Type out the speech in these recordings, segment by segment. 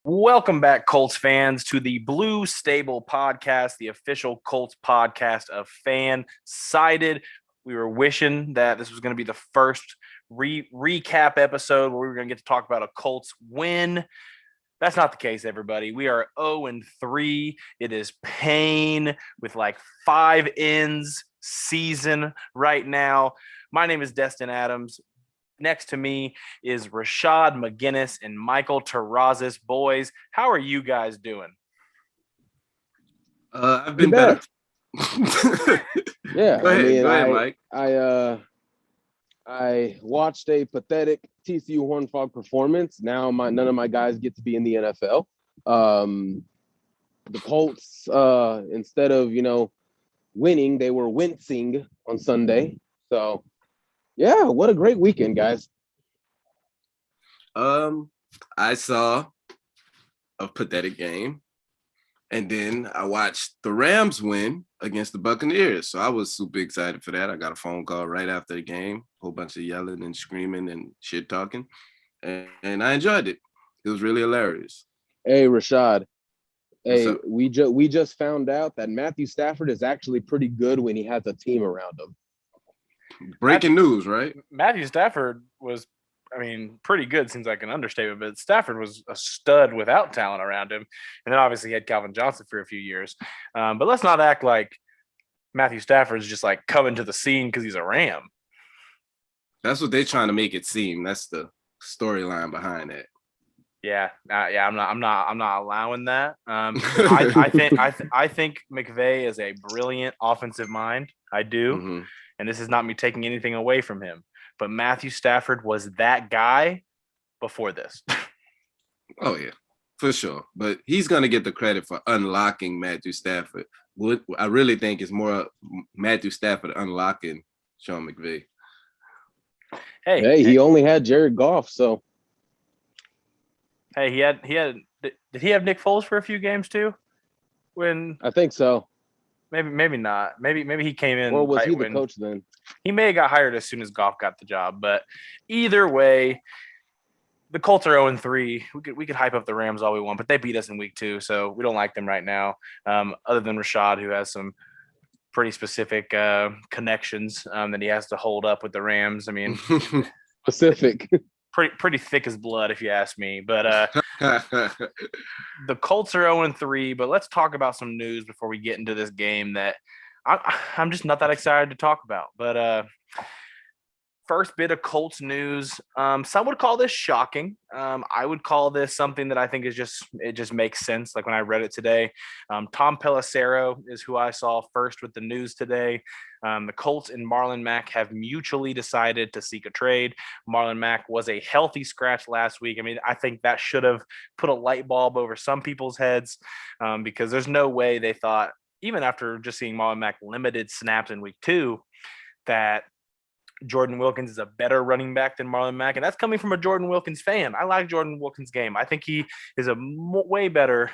Welcome back, Colts fans, to the Blue Stable podcast, the official Colts podcast of Fansided. We were wishing that this was going to be the first recap episode where we were going to get to talk about a Colts win. That's not the case, everybody. We are 0-3. It is pain with like 5 ends season right now. My name is Destin Adams. Next to me is Rashad McGinnis and Michael Terrazas. Boys, how are you guys doing? I've been better. Yeah, Go ahead, Mike. I watched a pathetic TCU Horned Frog performance. Now none of my guys get to be in the NFL. The Colts, instead of winning, they were wincing on Sunday. So, yeah, what a great weekend, guys. I saw a pathetic game, and then I watched the Rams win against the Buccaneers. So I was super excited for that. I got a phone call right after the game, a whole bunch of yelling and screaming and shit talking, and I enjoyed it. It was really hilarious. Hey, Rashad. Hey, we just found out that Matthew Stafford is actually pretty good when he has a team around him. Breaking news, right? Matthew Stafford was, pretty good seems like an understatement, but Stafford was a stud without talent around him. And then obviously he had Calvin Johnson for a few years. But let's not act like Matthew Stafford's just like coming to the scene because he's a Ram. That's what they're trying to make it seem. That's the storyline behind it. Yeah, I'm not allowing that. I think McVay is a brilliant offensive mind. I do. Mm-hmm. And this is not me taking anything away from him. But Matthew Stafford was that guy before this. Oh, yeah, for sure. But he's going to get the credit for unlocking Matthew Stafford. What I really think is more Matthew Stafford unlocking Sean McVay. Hey, he only had Jared Goff, so. Hey, did he have Nick Foles for a few games too? I think so. Maybe not. Maybe he came in. Or was he the coach then? He may have got hired as soon as Goff got the job. But either way, the Colts are 0-3. We could hype up the Rams all we want, but they beat us in week 2, so we don't like them right now. Other than Rashad, who has some pretty specific connections that he has to hold up with the Rams. Specific. Pretty thick as blood, if you ask me. But the Colts are 0-3. But let's talk about some news before we get into this game that I'm just not that excited to talk about. But first bit of Colts news. Some would call this shocking. I would call this something that I think is it just makes sense. Like when I read it today, Tom Pelissero is who I saw first with the news today. The Colts and Marlon Mack have mutually decided to seek a trade. Marlon Mack was a healthy scratch last week. I think that should have put a light bulb over some people's heads because there's no way they thought, even after just seeing Marlon Mack limited snaps in week 2, that Jordan Wilkins is a better running back than Marlon Mack. And that's coming from a Jordan Wilkins fan. I like Jordan Wilkins' game. I think he is a way better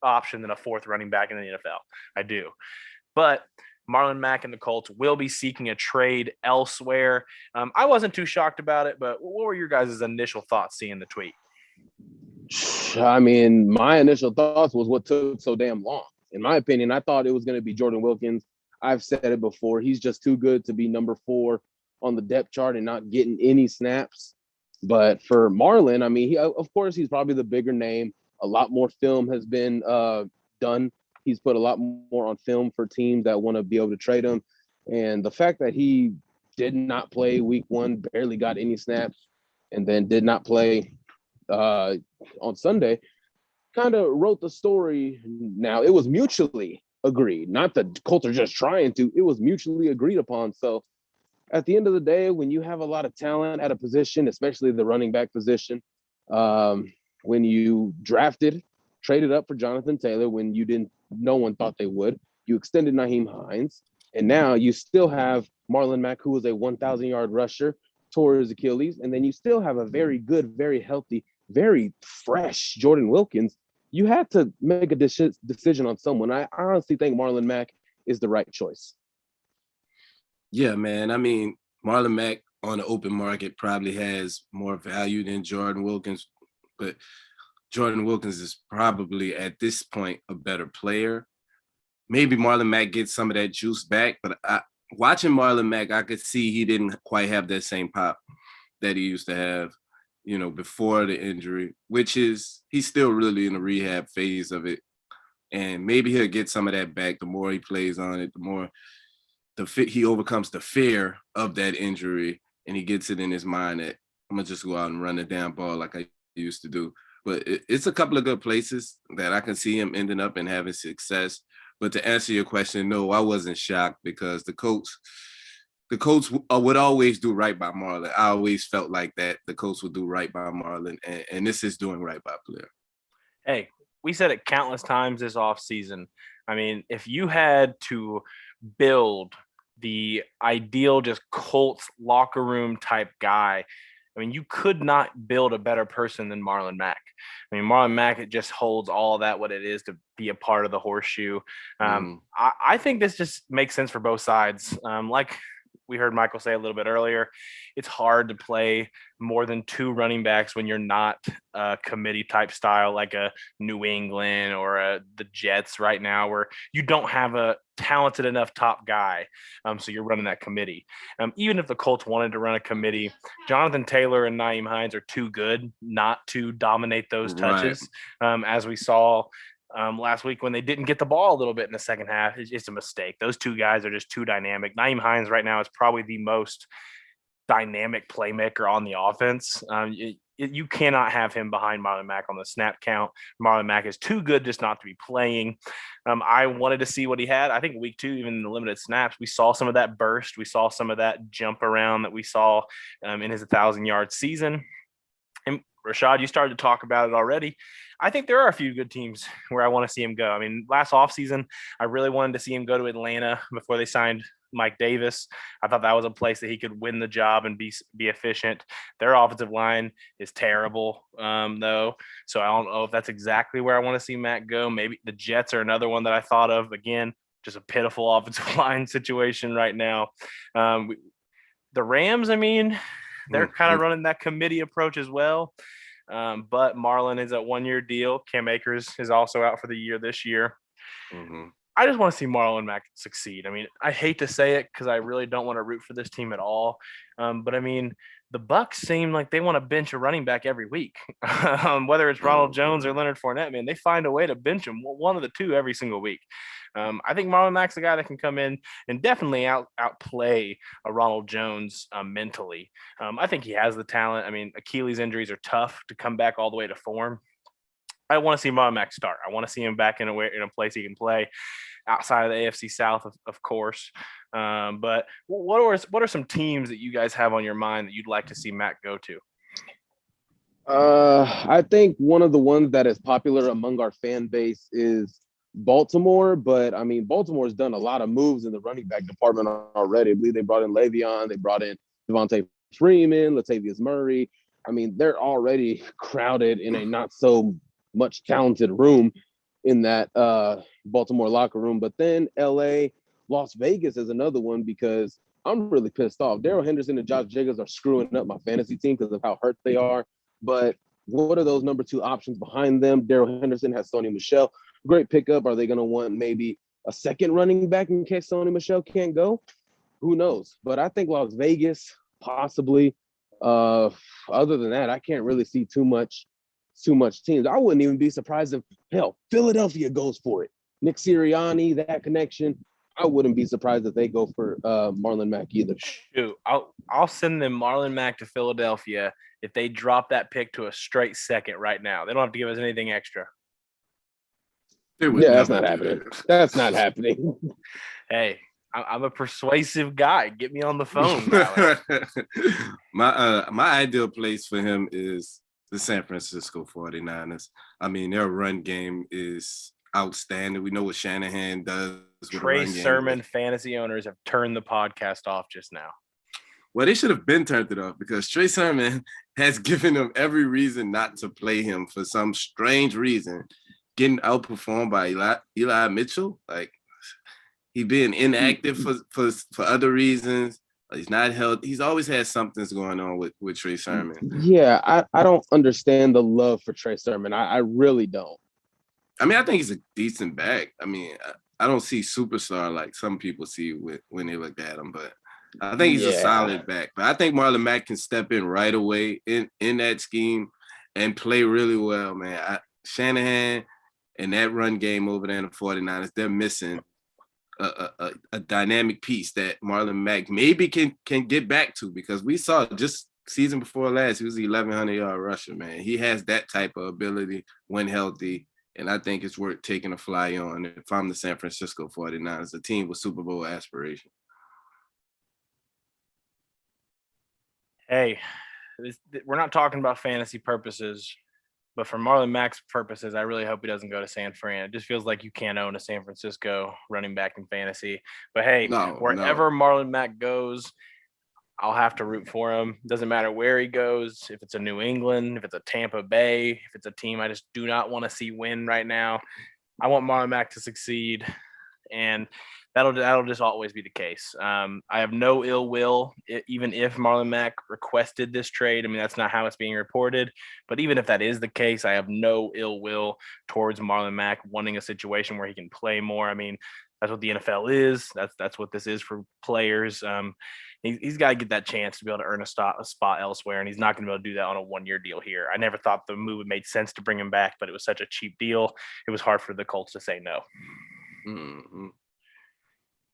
option than a 4th running back in the NFL. I do. But Marlon Mack and the Colts will be seeking a trade elsewhere. I wasn't too shocked about it, but what were your guys' initial thoughts seeing the tweet? My initial thoughts was what took so damn long. In my opinion, I thought it was going to be Jordan Wilkins. I've said it before. He's just too good to be number 4 on the depth chart and not getting any snaps. But for Marlon, of course, he's probably the bigger name. A lot more film has been done. He's put a lot more on film for teams that want to be able to trade him. And the fact that he did not play week 1, barely got any snaps, and then did not play on Sunday, kind of wrote the story. Now, it was mutually agreed. Not that the Colts are just trying to. It was mutually agreed upon. So at the end of the day, when you have a lot of talent at a position, especially the running back position, when you traded up for Jonathan Taylor when no one thought they would, you extended Nyheim Hines, and now you still have Marlon Mack, who was a 1,000-yard rusher, tore his Achilles, and then you still have a very good, very healthy, very fresh Jordan Wilkins. You had to make a decision on someone. I honestly think Marlon Mack is the right choice. Yeah, man. Marlon Mack on the open market probably has more value than Jordan Wilkins, but Jordan Wilkins is probably at this point a better player. Maybe Marlon Mack gets some of that juice back, but watching Marlon Mack, I could see he didn't quite have that same pop that he used to have, before the injury, which is he's still really in the rehab phase of it. And maybe he'll get some of that back. The more he plays on it, the more he overcomes the fear of that injury, and he gets it in his mind that I'm gonna just go out and run the damn ball like I used to do. But it's a couple of good places that I can see him ending up and having success. But to answer your question, no, I wasn't shocked because the Colts would always do right by Marlon. I always felt like that the Colts would do right by Marlon, and this is doing right by player. Hey, we said it countless times this offseason. I mean, if you had to build the ideal just Colts locker room type guy, I mean, you could not build a better person than Marlon Mack. I mean, Marlon Mack, it just holds all that what it is to be a part of the horseshoe. I think this just makes sense for both sides. Like we heard Michael say a little bit earlier, it's hard to play more than two running backs when you're not a committee type style like a New England or the Jets right now, where you don't have a talented enough top guy. So you're running that committee. Even if the Colts wanted to run a committee, Jonathan Taylor and Nyheim Hines are too good not to dominate those touches, as we saw last week when they didn't get the ball a little bit in the second half. It's a mistake. Those two guys are just too dynamic. Nyheim Hines right now is probably the most dynamic playmaker on the offense. You cannot have him behind Marlon Mack on the snap count. Marlon Mack is too good just not to be playing. I wanted to see what he had. I think week 2, even in the limited snaps, we saw some of that burst. We saw some of that jump around that we saw in his 1,000-yard season. And Rashad, you started to talk about it already. I think there are a few good teams where I want to see him go. I mean, last offseason, I really wanted to see him go to Atlanta before they signed Mike Davis. I thought that was a place that he could win the job and be efficient. Their offensive line is terrible, though. So I don't know if that's exactly where I want to see Matt go. Maybe the Jets are another one that I thought of. Again, just a pitiful offensive line situation right now. The Rams, I mean, they're kind of running that committee approach as well. But Marlon is a 1-year deal. Cam Akers is also out for the year this year. I just want to see Marlon Mack succeed. I mean, I hate to say it because I really don't want to root for this team at all. But I mean, the Bucs seem like they want to bench a running back every week. Whether it's Ronald Jones or Leonard Fournette, man, they find a way to bench him, one of the two every single week. I think Marlon Mack's the guy that can come in and definitely outplay a Ronald Jones mentally. I think he has the talent. I mean, Achilles injuries are tough to come back all the way to form. I want to see Marlon Mack start. I want to see him back in a place he can play outside of the AFC South, of course. But what are some teams that you guys have on your mind that you'd like to see Mack go to? I think one of the ones that is popular among our fan base is Baltimore, but I mean, Baltimore's done a lot of moves in the running back department already. I believe they brought in Le'Veon, they brought in Devontae Freeman, Latavius Murray. I mean, they're already crowded in a not so much talented room in that Baltimore locker room. But then LA, Las Vegas is another one because I'm really pissed off. Darrell Henderson and Josh Jacobs are screwing up my fantasy team because of how hurt they are. But what are those number 2 options behind them? Darrell Henderson has Sony Michel. Great pickup. Are they going to want maybe a second running back in case Sony Michel can't go? Who knows? But I think Las Vegas, possibly. Other than that, I can't really see too much teams. I wouldn't even be surprised if, hell, Philadelphia goes for it. Nick Sirianni, that connection. I wouldn't be surprised if they go for Marlon Mack either. Shoot, I'll send them Marlon Mack to Philadelphia if they drop that pick to a straight second right now. They don't have to give us anything extra. Yeah, that's not happening. That's not happening. Hey, I'm a persuasive guy. Get me on the phone. My ideal place for him is the San Francisco 49ers. I mean, their run game is outstanding. We know what Shanahan does. Trey Sermon fantasy owners have turned the podcast off just now. Well, they should have been turned it off because Trey Sermon has given them every reason not to play him for some strange reason. Getting outperformed by Eli Mitchell, like he being inactive for other reasons. He's not healthy. He's always had something's going on with Trey Sermon. Yeah, I don't understand the love for Trey Sermon. I really don't. I mean, I think he's a decent back. I mean, I don't see superstar like some people see when they look at him, but I think he's a solid back. But I think Marlon Mack can step in right away in that scheme and play really well, man. Shanahan and that run game over there in the 49ers, they're missing a dynamic piece that Marlon Mack maybe can get back to, because we saw just season before last, he was the 1,100-yard rusher, man. He has that type of ability when healthy, and I think it's worth taking a fly on if I'm the San Francisco 49ers, a team with Super Bowl aspiration. Hey, we're not talking about fantasy purposes, but for Marlon Mack's purposes, I really hope he doesn't go to San Fran. It just feels like you can't own a San Francisco running back in fantasy. But hey, wherever Marlon Mack goes, I'll have to root for him. Doesn't matter where he goes, if it's a New England, if it's a Tampa Bay, if it's a team I just do not want to see win right now. I want Marlon Mack to succeed, and that'll just always be the case. I have no ill will, even if Marlon Mack requested this trade. I mean, that's not how it's being reported. But even if that is the case, I have no ill will towards Marlon Mack wanting a situation where he can play more. I mean, that's what the NFL is. That's what this is for players. He's got to get that chance to be able to earn a spot elsewhere, and he's not going to be able to do that on a one-year deal here. I never thought the move made sense to bring him back, but it was such a cheap deal. It was hard for the Colts to say no. Mm-hmm.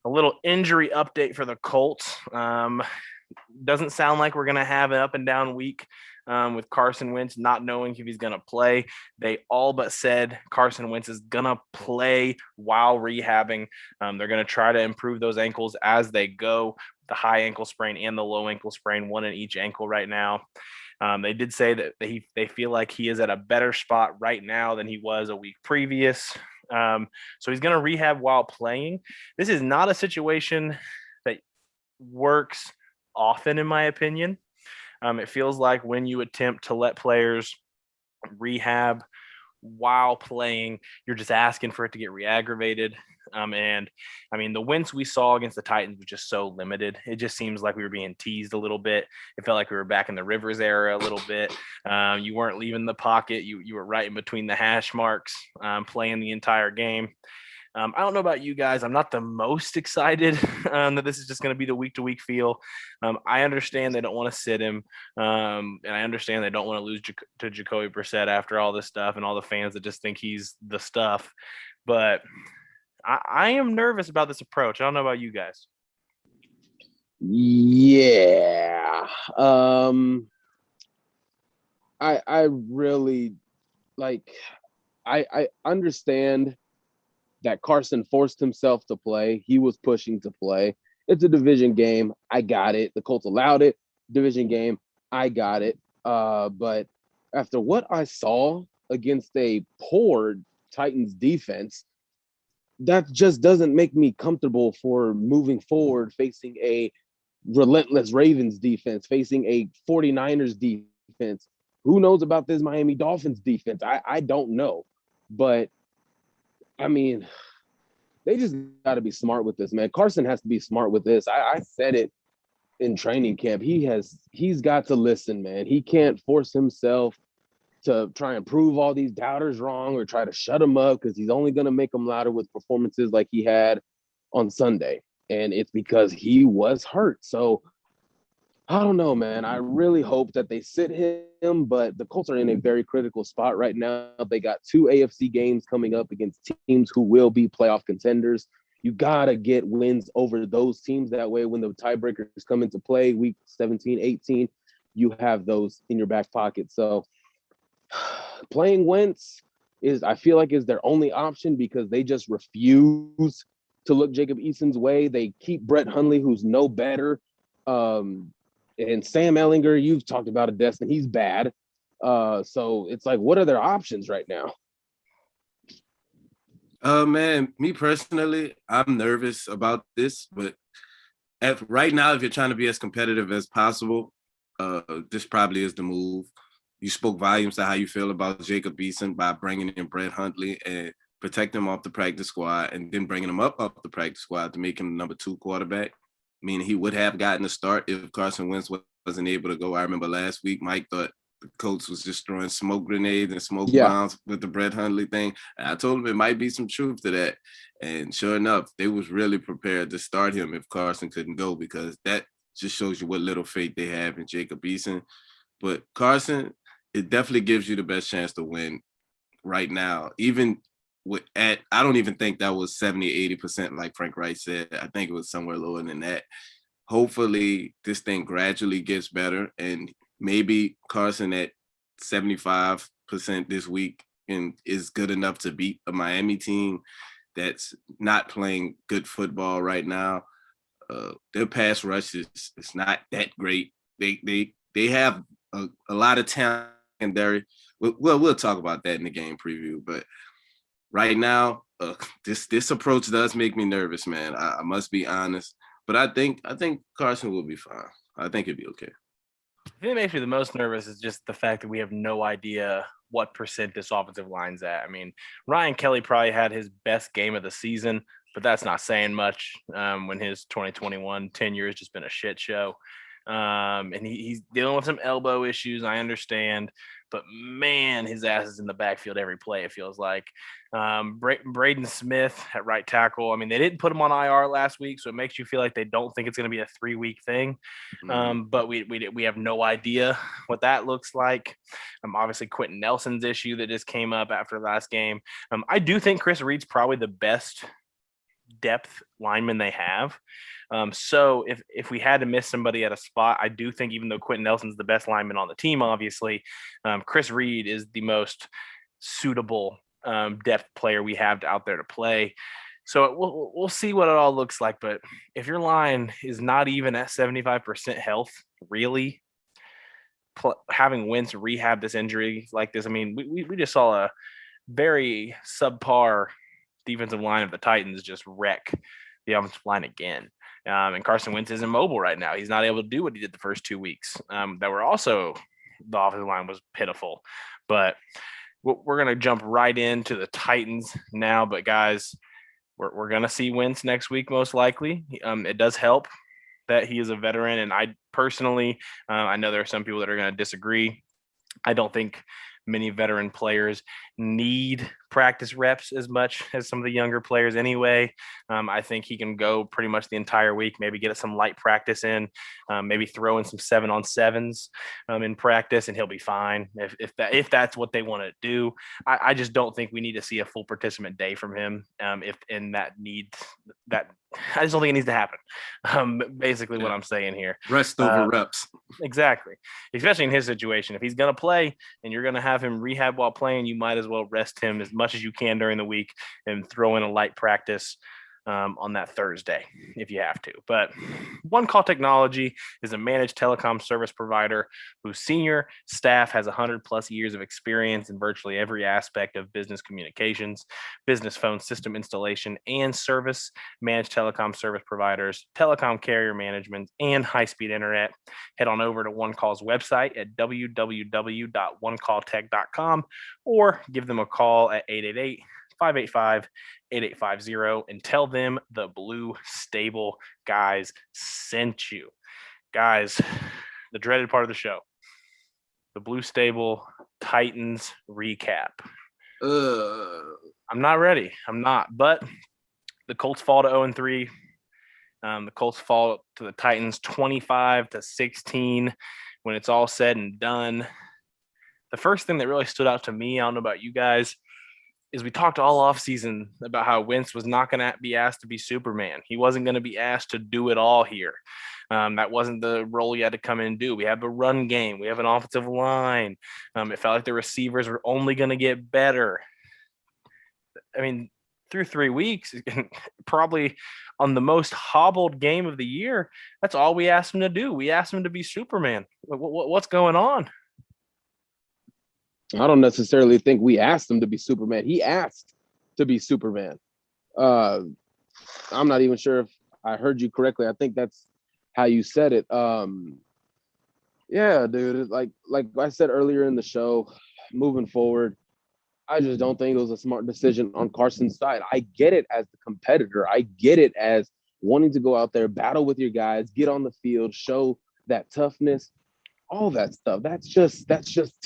A little injury update for the Colts. Doesn't sound like we're going to have an up and down week with Carson Wentz not knowing if he's going to play. They all but said Carson Wentz is going to play while rehabbing. They're going to try to improve those ankles as they go. The high ankle sprain and the low ankle sprain, one in each ankle right now. They did say that they feel like he is at a better spot right now than he was a week previous. So he's going to rehab while playing. This is not a situation that works often, in my opinion. It feels like when you attempt to let players rehab while playing, you're just asking for it to get re-aggravated. And I mean, the wins we saw against the Titans was just so limited. It just seems like we were being teased a little bit. It felt like we were back in the Rivers era a little bit. You weren't leaving the pocket. You were right in between the hash marks, playing the entire game. I don't know about you guys. I'm not the most excited that this is just going to be the week-to-week feel. I understand they don't want to sit him, and I understand they don't want to lose to Jacoby Brissett after all this stuff and all the fans that just think he's the stuff. But I am nervous about this approach. I don't know about you guys. Yeah. I really I understand that Carson forced himself to play. He was pushing to play. It's a division game. I got it. The Colts allowed it. Division game. I got it. But after what I saw against a poor Titans defense, that just doesn't make me comfortable for moving forward, facing a relentless Ravens defense, facing a 49ers defense. Who knows about this Miami Dolphins defense? I don't know. But, I mean, they just got to be smart with this, man. Carson has to be smart with this. I said it in training camp. He's got to listen, man. He can't force himself to try and prove all these doubters wrong or try to shut them up, because he's only going to make them louder with performances like he had on Sunday. And it's because he was hurt. So I don't know, man. I really hope that they sit him, but the Colts are in a very critical spot right now. They got 2 AFC games coming up against teams who will be playoff contenders. You got to get wins over those teams. That way, when the tiebreakers come into play, week 17, 18, you have those in your back pocket. So playing Wentz I feel like is their only option, because they just refuse to look Jacob Eason's way. They keep Brett Hundley, who's no better. And Sam Ehlinger, you've talked about it, Destin. He's bad. So it's like, what are their options right now? Man, me personally, I'm nervous about this, but right now, if you're trying to be as competitive as possible, this probably is the move. You spoke volumes to how you feel about Jacob Eason by bringing in Brett Hundley and protecting him off the practice squad, and then bringing him up the practice squad to make him the number 2 quarterback. meaning he would have gotten a start if Carson Wentz wasn't able to go. I remember last week Mike thought the Colts was just throwing smoke grenades and smoke bombs with the Brett Hundley thing. And I told him it might be some truth to that. And sure enough, they was really prepared to start him if Carson couldn't go, because that just shows you what little faith they have in Jacob Eason. But Carson, it definitely gives you the best chance to win right now. Even I don't even think that was 70, 80% like Frank Wright said. I think it was somewhere lower than that. Hopefully this thing gradually gets better, and maybe Carson at 75% this week and is good enough to beat a Miami team that's not playing good football right now. Their pass rush is not that great. They have a lot of talent secondary. We'll talk about that in the game preview, but right now, this approach does make me nervous, man. I must be honest, but I think Carson will be fine. I think he'll be okay. The thing that makes me the most nervous is just the fact that we have no idea what percent this offensive line's at. I mean, Ryan Kelly probably had his best game of the season, but that's not saying much when his 2021 tenure has just been a shit show. And he's dealing with some elbow issues, I understand, but man, his ass is in the backfield every play, it feels like. Braden Smith at right tackle. I mean, they didn't put him on IR last week, so it makes you feel like they don't think it's going to be a 3-week thing. But we have no idea what that looks like. Obviously, Quentin Nelson's issue that just came up after last game. I do think Chris Reed's probably the best depth lineman they have. So if we had to miss somebody at a spot, I do think, even though Quentin Nelson's the best lineman on the team, obviously, Chris Reed is the most suitable depth player we have out there to play. So we'll see what it all looks like. But if your line is not even at 75% health, really, having Wentz rehab this injury like this, I mean, we just saw a very subpar defensive line of the Titans just wreck the offensive line again. And Carson Wentz is immobile right now. He's not able to do what he did the first 2 weeks. That were also, the offensive line was pitiful. But we're going to jump right into the Titans now. But guys, we're going to see Wentz next week, most likely. It does help that he is a veteran. And I personally, I know there are some people that are going to disagree. I don't think many veteran players need practice reps as much as some of the younger players anyway. I think he can go pretty much the entire week, maybe get some light practice in, maybe throw in some 7-on-7s in practice, and he'll be fine if that's what they want to do. I just don't think we need to see a full participant day from him. I just don't think it needs to happen. Basically what I'm saying here. Rest over reps. Exactly. Especially in his situation. If he's going to play and you're going to have him rehab while playing, you might as well rest him as much as you can during the week and throw in a light practice on that Thursday if you have to. But One Call Technology is a managed telecom service provider whose senior staff has 100+ years of experience in virtually every aspect of business communications, business phone system installation and service, managed telecom service providers, telecom carrier management, and high-speed internet. Head on over to One Call's website at www.onecalltech.com or give them a call at 888-585-8850 and tell them the Blue Stable guys sent you. Guys, the dreaded part of the show, the Blue Stable Titans recap. I'm not ready. I'm not. But the Colts fall to 0-3. The Colts fall to the Titans 25-16 when it's all said and done. The first thing that really stood out to me, I don't know about you guys, is we talked all offseason about how Wentz was not going to be asked to be Superman. He wasn't going to be asked to do it all here. That wasn't the role he had to come in and do. We have a run game. We have an offensive line. It felt like the receivers were only going to get better. I mean, through 3 weeks, probably on the most hobbled game of the year, that's all we asked him to do. We asked him to be Superman. What's going on? I don't necessarily think we asked him to be Superman. He asked to be Superman. I'm not even sure if I heard you correctly. I think that's how you said it. Yeah, dude. Like I said earlier in the show, moving forward, I just don't think it was a smart decision on Carson's side. I get it as the competitor. I get it as wanting to go out there, battle with your guys, get on the field, show that toughness, all that stuff. That's just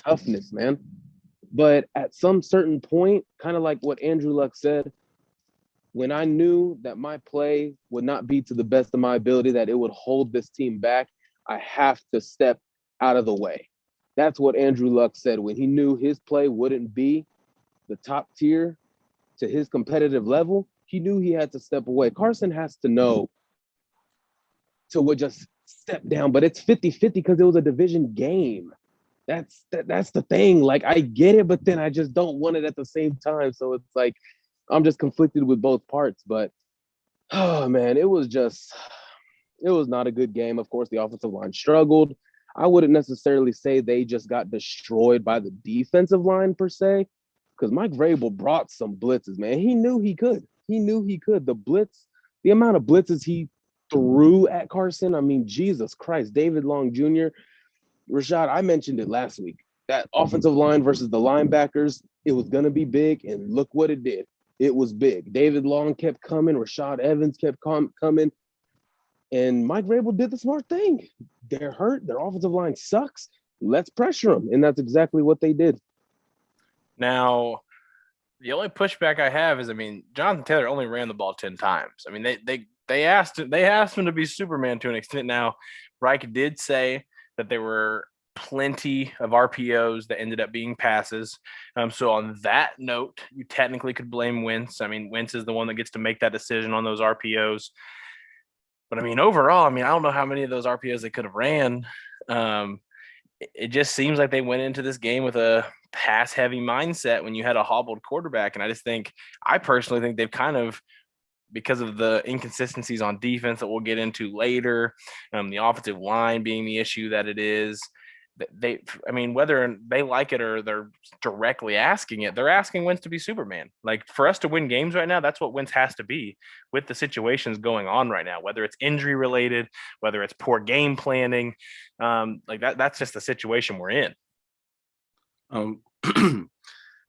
toughness, man. But at some certain point, kind of like what Andrew Luck said, when I knew that my play would not be to the best of my ability, that it would hold this team back, I have to step out of the way. That's what Andrew Luck said when he knew his play wouldn't be the top tier to his competitive level. He knew he had to step away. Carson has to know to just step down, but it's 50-50 because it was a division game. That's the thing. Like, I get it, but then I just don't want it at the same time. So it's like I'm just conflicted with both parts. But oh man, it was not a good game. Of course, the offensive line struggled. I wouldn't necessarily say they just got destroyed by the defensive line per se, because Mike Vrabel brought some blitzes, man. He knew he could. The blitz, the amount of blitzes he threw at Carson, I mean, Jesus Christ. David Long Jr., Rashad, I mentioned it last week. That offensive line versus the linebackers, it was going to be big, and look what it did. It was big. David Long kept coming. Rashad Evans kept coming. And Mike Vrabel did the smart thing. They're hurt. Their offensive line sucks. Let's pressure them. And that's exactly what they did. Now, the only pushback I have is, I mean, Jonathan Taylor only ran the ball 10 times. I mean, they asked him to be Superman to an extent. Now, Reich did say that there were plenty of RPOs that ended up being passes. So on that note, you technically could blame Wentz. I mean, Wentz is the one that gets to make that decision on those RPOs. But I mean, overall, I mean, I don't know how many of those RPOs they could have ran. It just seems like they went into this game with a pass-heavy mindset when you had a hobbled quarterback. And I personally think they've kind of, because of the inconsistencies on defense that we'll get into later, the offensive line being the issue that it is, I mean, whether they like it or they're directly asking it, they're asking Wentz to be Superman. Like, for us to win games right now, that's what Wentz has to be with the situations going on right now, whether it's injury related, whether it's poor game planning, like that's just the situation we're in.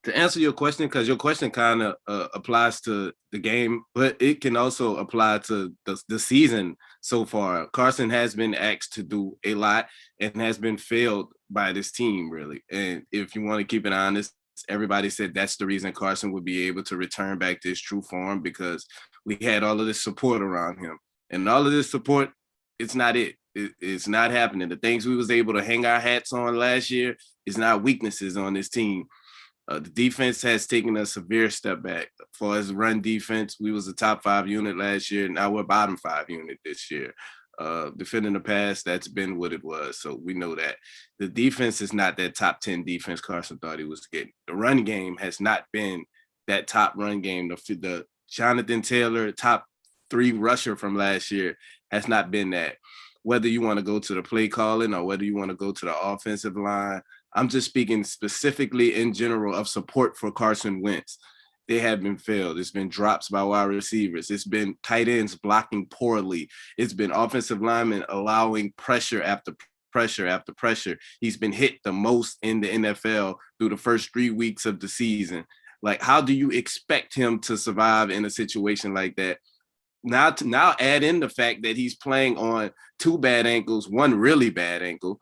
To answer your question, because your question kind of applies to the game, but it can also apply to the season so far. Carson has been asked to do a lot and has been failed by this team, really. And if you want to keep it honest, everybody said that's the reason Carson would be able to return back to his true form, because we had all of this support around him. And all of this support, it's not it. It's not happening. The things we was able to hang our hats on last year is not weaknesses on this team. The defense has taken a severe step back. As far as run defense, we was a top 5 unit last year. Now we're bottom 5 unit this year. Defending the pass, that's been what it was. So we know that. The defense is not that top 10 defense Carson thought he was getting. The run game has not been that top run game. The Jonathan Taylor top 3 rusher from last year has not been that. Whether you want to go to the play calling or whether you want to go to the offensive line, I'm just speaking specifically in general of support for Carson Wentz. They have been failed. It's been drops by wide receivers. It's been tight ends blocking poorly. It's been offensive linemen allowing pressure after pressure after pressure. He's been hit the most in the NFL through the first 3 weeks of the season. Like, how do you expect him to survive in a situation like that? Now add in the fact that he's playing on 2 bad ankles, 1 really bad ankle,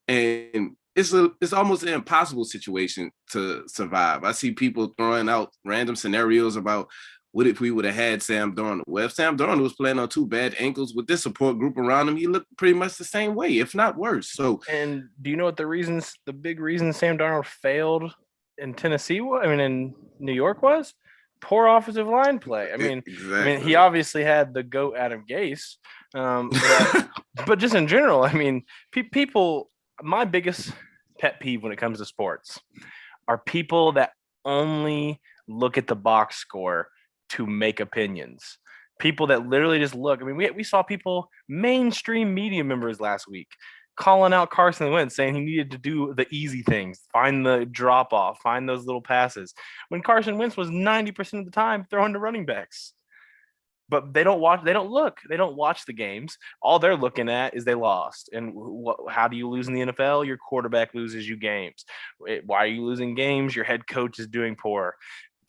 and it's almost an impossible situation to survive. I see people throwing out random scenarios about what if we would have had Sam Darnold. Well, if Sam Darnold was playing on 2 bad ankles with this support group around him, he looked pretty much the same way, if not worse. So, and do you know what the big reason Sam Darnold failed in Tennessee was? I mean, in New York was? Poor offensive line play. Exactly. I mean, he obviously had the GOAT Adam Gase, but just in general, I mean, people. My biggest pet peeve when it comes to sports are people that only look at the box score to make opinions. People that literally just look. I mean, we saw people, mainstream media members last week, calling out Carson Wentz, saying he needed to do the easy things, find the drop off, find those little passes, when Carson Wentz was 90% of the time throwing to running backs. But they don't watch the games. All they're looking at is they lost. And how do you lose in the NFL? Your quarterback loses you games. Why are you losing games? Your head coach is doing poor.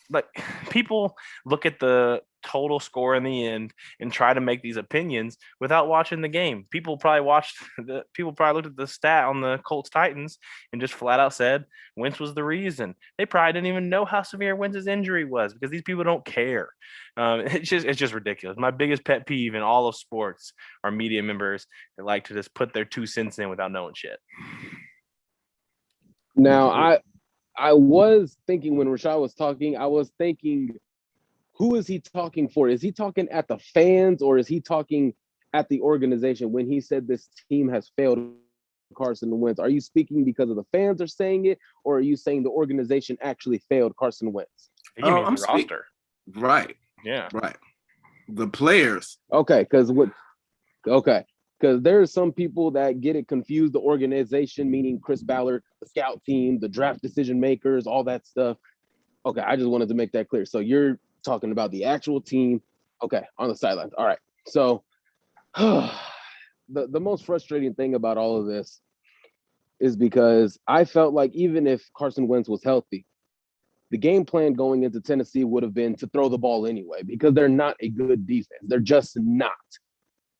But people look at the total score in the end and try to make these opinions without watching the game. People probably looked at the stat on the Colts Titans and just flat out said Wentz was the reason. They probably didn't even know how severe Wentz's injury was because these people don't care. It's just ridiculous. My biggest pet peeve in all of sports are media members that like to just put their 2 cents in without knowing shit. Now, I was thinking when Rashad was talking, I was thinking, who is he talking for? Is he talking at the fans or is he talking at the organization when he said this team has failed Carson Wentz? Are you speaking because of the fans are saying it, or are you saying the organization actually failed Carson Wentz? I'm the roster. Right. Yeah. Right. The players. Okay, because there are some people that get it confused. The organization, meaning Chris Ballard, the scout team, the draft decision makers, all that stuff. Okay, I just wanted to make that clear. So you're talking about the actual team. Okay, on the sidelines. All right. So the most frustrating thing about all of this is because I felt like even if Carson Wentz was healthy, the game plan going into Tennessee would have been to throw the ball anyway because they're not a good defense. They're just not.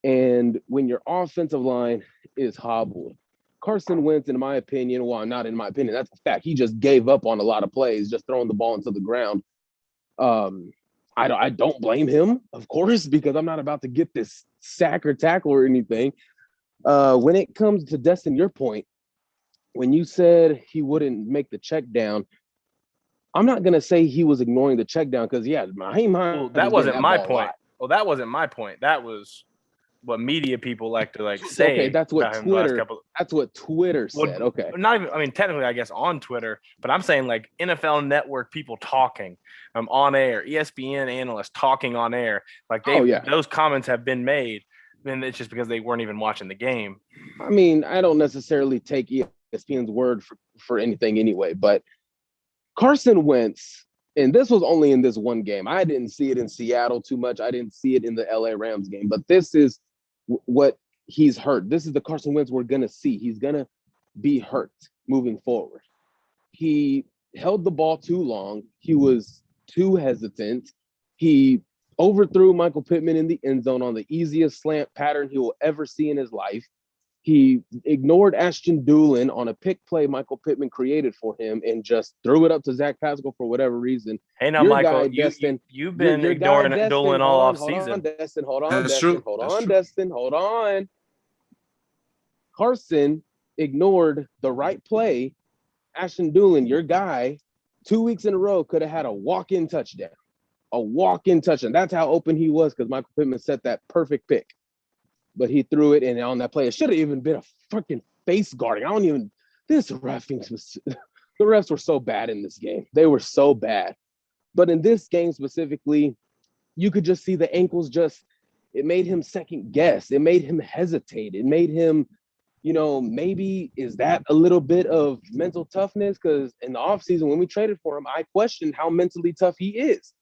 And when your offensive line is hobbled, Carson Wentz, in my opinion, well, not in my opinion, that's a fact. He just gave up on a lot of plays, just throwing the ball into the ground. I don't blame him, of course, because I'm not about to get this sack or tackle or anything. When it comes to Destin, your point, when you said he wouldn't make the check down, I'm not going to say he was ignoring the check down because, yeah, that wasn't my point. Well, that wasn't my point. That was what media people like to say. Okay, that's what Twitter. That's what Twitter said. Okay, not even. I mean, technically, I guess on Twitter, but I'm saying like NFL Network people talking, on air, ESPN analysts talking on air, like those comments have been made, and it's just because they weren't even watching the game. I mean, I don't necessarily take ESPN's word for anything anyway, but Carson Wentz. And this was only in this one game. I didn't see it in Seattle too much. I didn't see it in the LA Rams game, but this is what he's hurt. This is the Carson Wentz we're going to see. He's going to be hurt moving forward. He held the ball too long. He was too hesitant. He overthrew Michael Pittman in the end zone on the easiest slant pattern he will ever see in his life. He ignored Ashton Doolin on a pick play Michael Pittman created for him and just threw it up to Zach Pascal for whatever reason. Hey, now, Michael, you've been ignoring Doolin all off season. Hold on, Destin. Carson ignored the right play. Ashton Doolin, your guy, 2 weeks in a row could have had a walk-in touchdown. That's how open he was because Michael Pittman set that perfect pick. But he threw it, and on that play, it should have even been a freaking face guarding. The refs were so bad in this game. They were so bad. But in this game specifically, you could just see the ankles it made him second guess. It made him hesitate. It made him, maybe is that a little bit of mental toughness? Because in the offseason, when we traded for him, I questioned how mentally tough he is.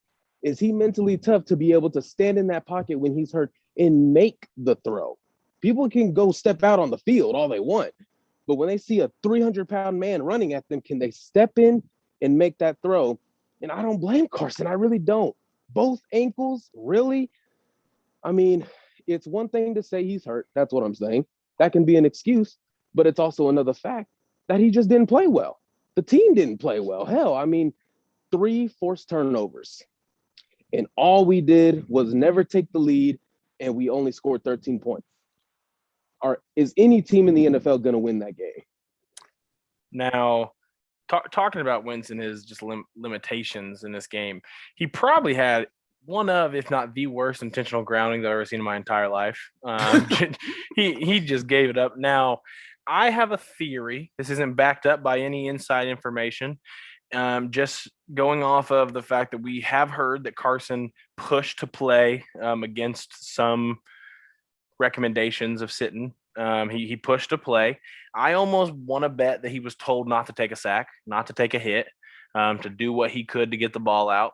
Is he mentally tough to be able to stand in that pocket when he's hurt and make the throw? People can go step out on the field all they want, but when they see a 300-pound man running at them, can they step in and make that throw? And I don't blame Carson. I really don't. Both ankles, really? I mean, it's one thing to say he's hurt. That's what I'm saying. That can be an excuse, but it's also another fact that he just didn't play well. The team didn't play well. Hell, 3 forced turnovers. And all we did was never take the lead, and we only scored 13 points. Is any team in the NFL going to win that game? Now, talking about Wentz and his just limitations in this game, he probably had one of, if not the worst intentional groundings I've ever seen in my entire life. He just gave it up. Now, I have a theory. This isn't backed up by any inside information. Just going off of the fact that we have heard that Carson pushed to play against some recommendations of sitting. He pushed to play. I almost want to bet that he was told not to take a sack, not to take a hit, to do what he could to get the ball out.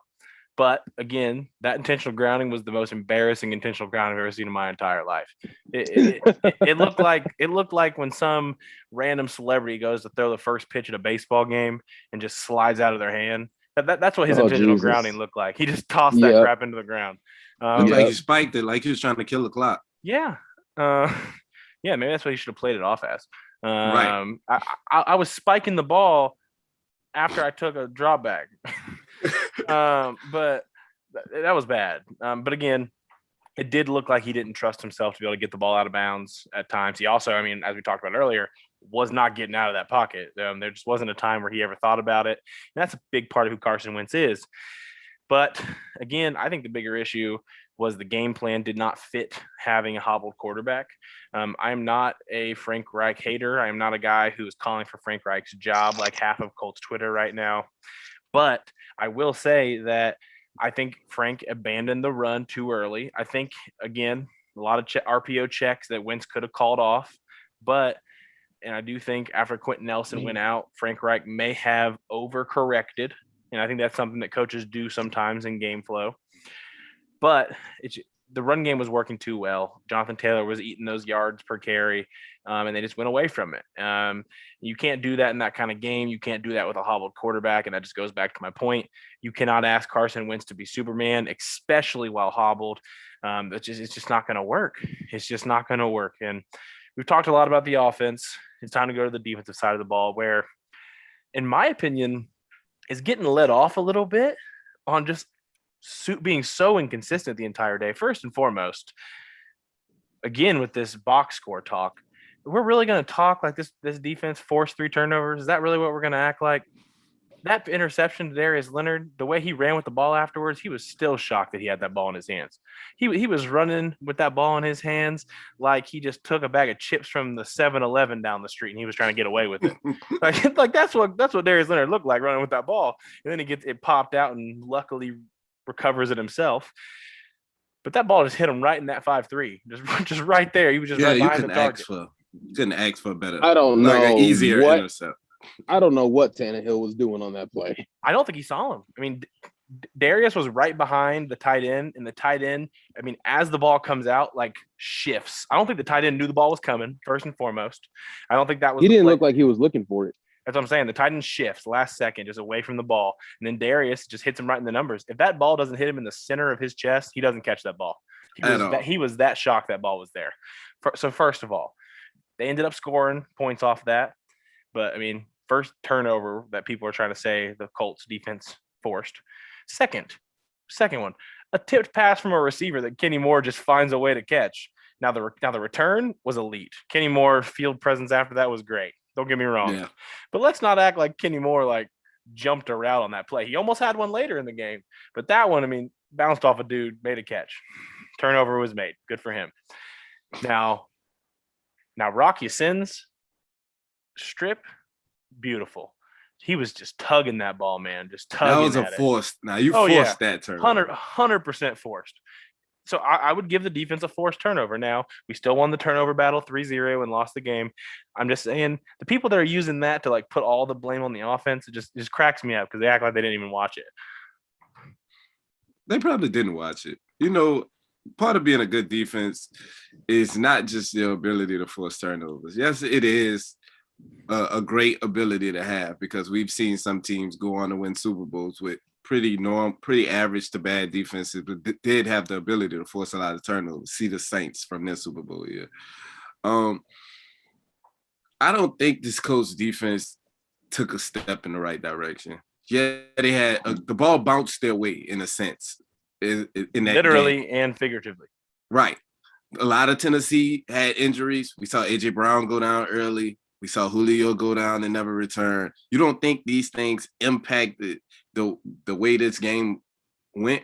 But again, that intentional grounding was the most embarrassing intentional grounding I've ever seen in my entire life. It looked like when some random celebrity goes to throw the first pitch at a baseball game and just slides out of their hand. That's what his Oh, intentional Jesus. grounding looked like. He just tossed that crap into the ground. Looked like he spiked it, like he was trying to kill the clock. Yeah. Yeah, maybe that's what he should have played it off as. Right. I was spiking the ball after I took a drop back. But that was bad. But again, it did look like he didn't trust himself to be able to get the ball out of bounds at times. He also, I mean, as we talked about earlier, was not getting out of that pocket. There just wasn't a time where he ever thought about it. And that's a big part of who Carson Wentz is. But again, I think the bigger issue was the game plan did not fit having a hobbled quarterback. I'm not a Frank Reich hater. I'm not a guy who is calling for Frank Reich's job like half of Colts Twitter right now. But I will say that I think Frank abandoned the run too early. I think, again, a lot of RPO checks that Wentz could have called off. And I do think after Quentin Nelson went out, Frank Reich may have overcorrected. And I think that's something that coaches do sometimes in game flow. But the run game was working too well. Jonathan Taylor was eating those yards per carry, and they just went away from it. You can't do that in that kind of game. You can't do that with a hobbled quarterback, and that just goes back to my point. You cannot ask Carson Wentz to be Superman, especially while hobbled. It's just not going to work. It's just not going to work. And we've talked a lot about the offense. It's time to go to the defensive side of the ball, where, in my opinion, is getting let off a little bit on just being so inconsistent the entire day. First and foremost, again, with this box score talk, we're really going to talk like this defense forced 3 turnovers. Is that really what we're going to act like? That interception to Darius Leonard, the way he ran with the ball afterwards, he was still shocked that he had that ball in his hands. He was running with that ball in his hands like he just took a bag of chips from the 7-Eleven down the street and he was trying to get away with it. like that's what Darius Leonard looked like running with that ball. And then he gets it popped out and luckily recovers it himself. But that ball just hit him right in that 5-3, just right there. He was just right behind the target. You couldn't ask for better. I don't know. Like an easier intercept. I don't know what Tannehill was doing on that play. I don't think he saw him. I mean, Darius was right behind the tight end, and the tight end, I mean, as the ball comes out, like shifts. I don't think the tight end knew the ball was coming, first and foremost. I don't think that was. He didn't look like he was looking for it. That's what I'm saying. The tight end shifts last second, just away from the ball, and then Darius just hits him right in the numbers. If that ball doesn't hit him in the center of his chest, he doesn't catch that ball. He was that shocked that ball was there. So first of all, they ended up scoring points off that, but I mean, first turnover that people are trying to say the Colts defense forced. Second one, a tipped pass from a receiver that Kenny Moore just finds a way to catch. Now the return was elite. Kenny Moore field presence after that was great. Don't get me wrong. Yeah. But let's not act like Kenny Moore like jumped a route on that play. He almost had one later in the game. But that one, I mean, bounced off a dude, made a catch. Turnover was made. Good for him. Now Rock Ya-Sin's strip, beautiful. He was just tugging that ball, man. Just tugging. That was a forced. Now you forced that turnover. 100% forced. So I would give the defense a forced turnover. Now, we still won the turnover battle 3-0 and lost the game. I'm just saying the people that are using that to like put all the blame on the offense, it just cracks me up because they act like they didn't even watch it. They probably didn't watch it. You know, part of being a good defense is not just your ability to force turnovers. Yes, it is a great ability to have because we've seen some teams go on to win Super Bowls with pretty average to bad defenses, but did have the ability to force a lot of turnovers. See the Saints from their Super Bowl year. I don't think this Colts defense took a step in the right direction. Yeah, they had the ball bounced their way in a sense. In that literally game. And figuratively. Right. A lot of Tennessee had injuries. We saw A.J. Brown go down early. We saw Julio go down and never return. You don't think these things impacted the way this game went?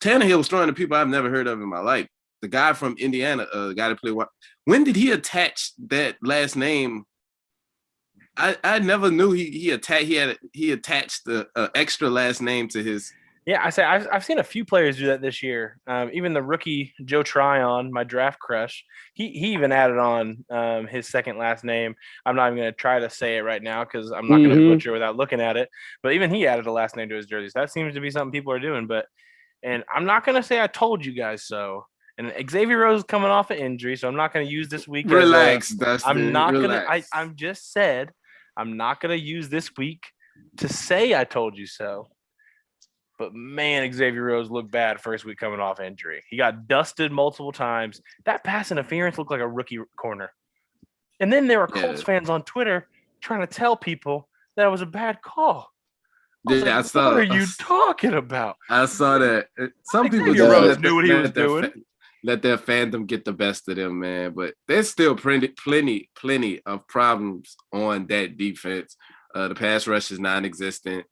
Tannehill was throwing to people I've never heard of in my life. The guy from Indiana, the guy that played. When did he attach that last name? I never knew he attached the extra last name to his. Yeah, I've seen a few players do that this year. Even the rookie Joe Tryon, my draft crush, he even added on his second last name. I'm not even going to try to say it right now because I'm not going to butcher without looking at it. But even he added a last name to his jersey. So that seems to be something people are doing. And I'm not going to say I told you guys so. And Xavier Rose is coming off an injury, so I'm not going to use this week. Relax, Dustin. I'm not going to. I'm just said I'm not going to use this week to say I told you so. But man, Xavier Rhodes looked bad first week coming off injury. He got dusted multiple times. That pass interference looked like a rookie corner. And then there were Colts fans on Twitter trying to tell people that it was a bad call. I saw. What are you talking about? I saw that. Some people Xavier Rhodes knew what he was doing. Let their fandom get the best of them, man. But there's still plenty of problems on that defense. The pass rush is non-existent.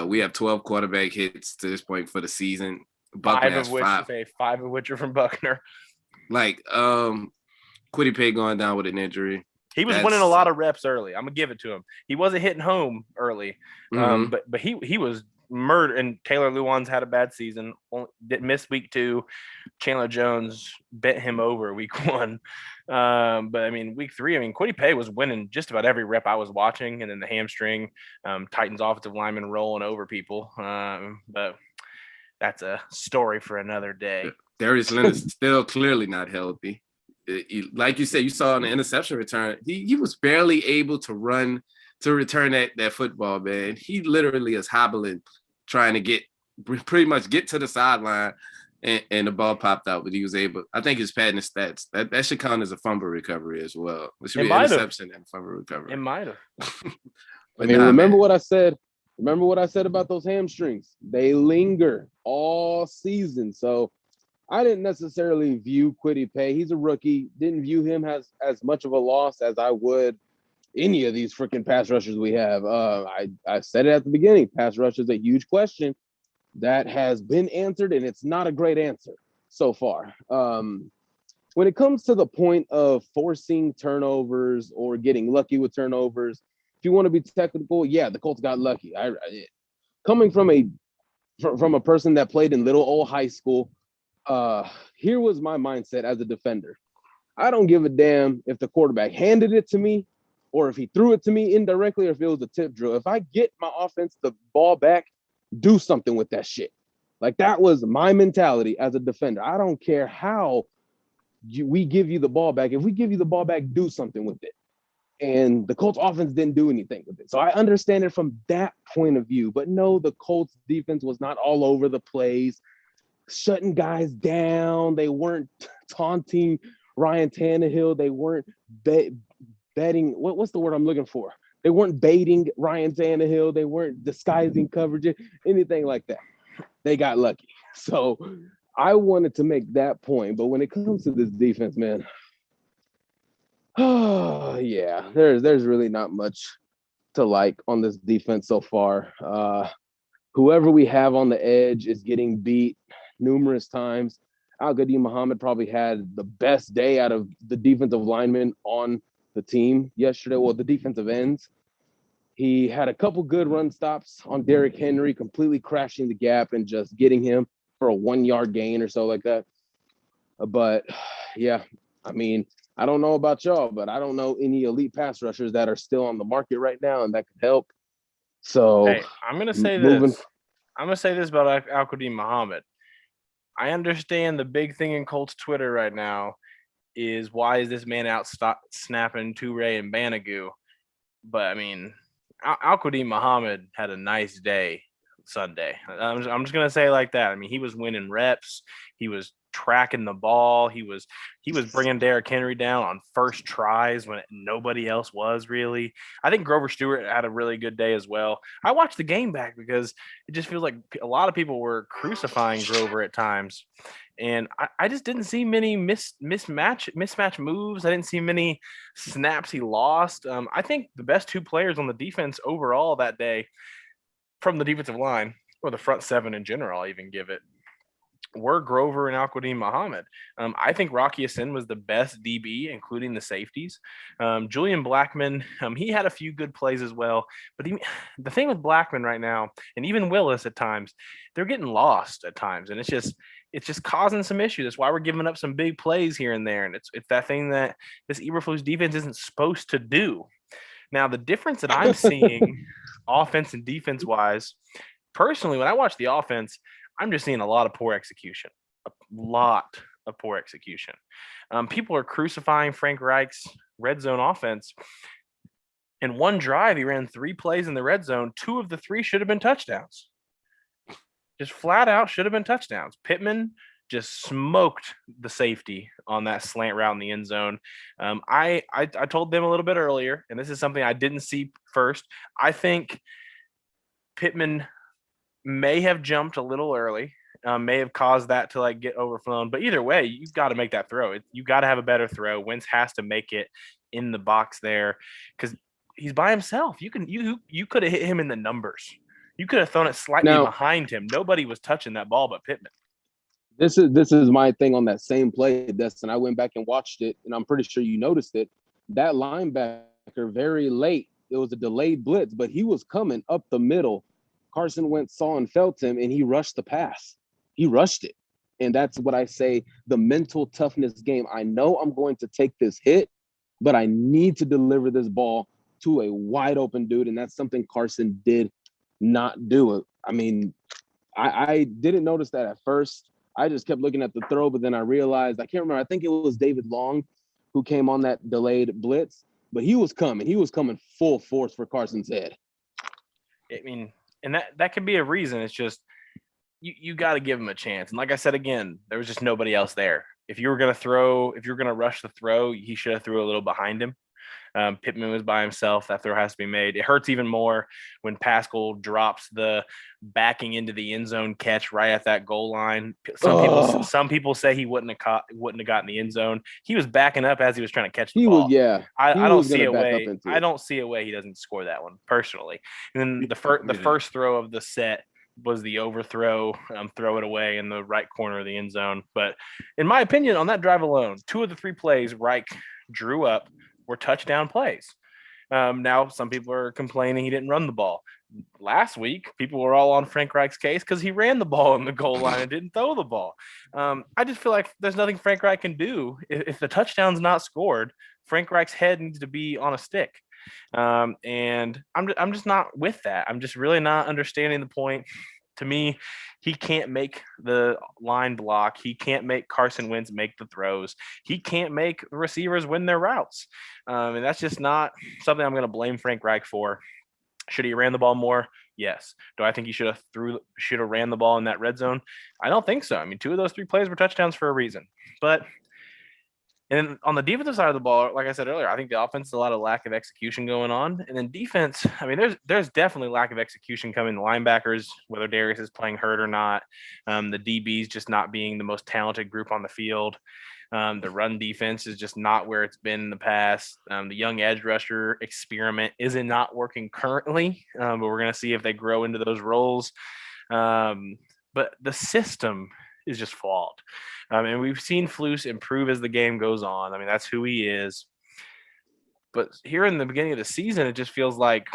We have 12 quarterback hits to this point for the season. Buckner has five of which are from Buckner. Like, Kwity Paye going down with an injury. He was winning a lot of reps early. I'm gonna give it to him. He wasn't hitting home early, but he was murdered. And Taylor Lewan's had a bad season. Didn't miss week 2. Chandler Jones bent him over week 1. But I mean, week 3. I mean, Kwity Paye was winning just about every rep I was watching, and then the hamstring, Titans offensive lineman rolling over people. But that's a story for another day. Darius Leonard's still clearly not healthy. Like you said, you saw in the interception return, he was barely able to return that football, man. He literally is hobbling, trying to pretty much get to the sideline, and the ball popped out, but he was able. I think he's padding his stats. That should count as a fumble recovery as well. It should be an interception and fumble recovery. It might have. I mean, remember what I said? Remember what I said about those hamstrings? They linger all season. So I didn't necessarily view Kwity Paye. He's a rookie. Didn't view him as much of a loss as I would any of these freaking pass rushers we have. I said it at the beginning. Pass rush is a huge question that has been answered, and it's not a great answer so far. When it comes to the point of forcing turnovers or getting lucky with turnovers, if you want to be technical, yeah, the Colts got lucky. Coming from a person that played in little old high school, here was my mindset as a defender. I don't give a damn if the quarterback handed it to me or if he threw it to me indirectly or if it was a tip drill. If I get my offense the ball back, do something with that shit. Like, that was my mentality as a defender. I don't care how we give you the ball back. If we give you the ball back, do something with it. And the Colts offense didn't do anything with it. So I understand it from that point of view. But no, the Colts defense was not all over the place, shutting guys down. They weren't taunting Ryan Tannehill. They weren't betting. What's the word I'm looking for? They weren't baiting Ryan Tannehill. They weren't disguising coverage, anything like that. They got lucky. So I wanted to make that point. But when it comes to this defense, man, oh yeah, there's really not much to like on this defense so far. Whoever we have on the edge is getting beat numerous times. Al-Qadim Muhammad probably had the best day out of the defensive linemen on the team yesterday. Well, the defensive ends. He had a couple good run stops on Derrick Henry, completely crashing the gap and just getting him for a 1-yard gain or so like that. But yeah, I mean, I don't know about y'all, but I don't know any elite pass rushers that are still on the market right now and that could help. So hey, I'm going to say this. I'm going to say this about Al-Qadim Muhammad. I understand the big thing in Colts Twitter right now is why is this man out snapping Toure and Banagoo? But I mean, Al-Qadim Muhammad had a nice day Sunday. I'm just gonna say it like that. I mean, he was winning reps. He was tracking the ball. He was bringing Derrick Henry down on first tries when nobody else was really. I think Grover Stewart had a really good day as well. I watched the game back because it just feels like a lot of people were crucifying Grover at times. And I just didn't see many mismatch moves. I didn't see many snaps he lost. I think the best 2 players on the defense overall that day from the defensive line, or the front 7 in general, I'll even give it, were Grover and Al-Qadim Muhammad. I think Rocky Sin was the best DB, including the safeties. Julian Blackman, he had a few good plays as well. But the thing with Blackman right now, and even Willis at times, they're getting lost at times. And it's just causing some issues. That's why we're giving up some big plays here and there. And it's that thing that this Eberflus defense isn't supposed to do. Now, the difference that I'm seeing offense and defense wise, personally, when I watch the offense, I'm just seeing a lot of poor execution, a lot of poor execution. People are crucifying Frank Reich's red zone offense. In one drive, he ran 3 plays in the red zone. 2 of the 3 should have been touchdowns. Just flat out should have been touchdowns. Pittman just smoked the safety on that slant route in the end zone. I told them a little bit earlier, and this is something I didn't see first. I think Pittman may have jumped a little early, may have caused that to get overflown. But either way, you've got to make that throw. You got to have a better throw. Wentz has to make it in the box there because he's by himself. You could have hit him in the numbers. You could have thrown it slightly behind him. Nobody was touching that ball but Pittman. This is my thing on that same play, Destin. I went back and watched it, and I'm pretty sure you noticed it. That linebacker very late, it was a delayed blitz, but he was coming up the middle. Carson Wentz saw and felt him, and he rushed the pass. He rushed it. And that's what I say, the mental toughness game. I know I'm going to take this hit, but I need to deliver this ball to a wide open dude, and that's something Carson did not do. I mean, I didn't notice that at first. I just kept looking at the throw, but then I realized, I can't remember, I think it was David Long who came on that delayed blitz, but he was coming. He was coming full force for Carson's head. I mean, and that could be a reason. It's just you got to give him a chance. And like I said again, there was just nobody else there. If you were going to rush the throw, he should have threw a little behind him. Pittman was by himself. That throw has to be made. It hurts even more when Pascal drops the backing into the end zone catch right at that goal line. Some people say he wouldn't have gotten the end zone. He was backing up as he was trying to catch the ball. I don't see a way. I don't see a way he doesn't score that one personally. And then the first throw of the set was the overthrow, throw it away in the right corner of the end zone. But in my opinion, on that drive alone, 2 of the 3 plays Reich drew up were touchdown plays. Now, some people are complaining he didn't run the ball. Last week, people were all on Frank Reich's case because he ran the ball in the goal line and didn't throw the ball. I just feel like there's nothing Frank Reich can do. If the touchdown's not scored, Frank Reich's head needs to be on a stick. And I'm just not with that. I'm just really not understanding the point. To me, he can't make the line block. He can't make Carson Wentz make the throws. He can't make the receivers win their routes. And that's just not something I'm going to blame Frank Reich for. Should he have ran the ball more? Yes. Do I think he should have ran the ball in that red zone? I don't think so. I mean, 2 of those 3 plays were touchdowns for a reason. But and on the defensive side of the ball, like I said earlier, I think the offense is a lot of lack of execution going on. And then defense, I mean, there's definitely lack of execution coming. The linebackers, whether Darius is playing hurt or not, the DBs just not being the most talented group on the field. The run defense is just not where it's been in the past. The young edge rusher experiment isn't not working currently, but we're going to see if they grow into those roles. But the system is just flawed. And we've seen Flus improve as the game goes on. I mean, that's who he is. But here in the beginning of the season, it just feels like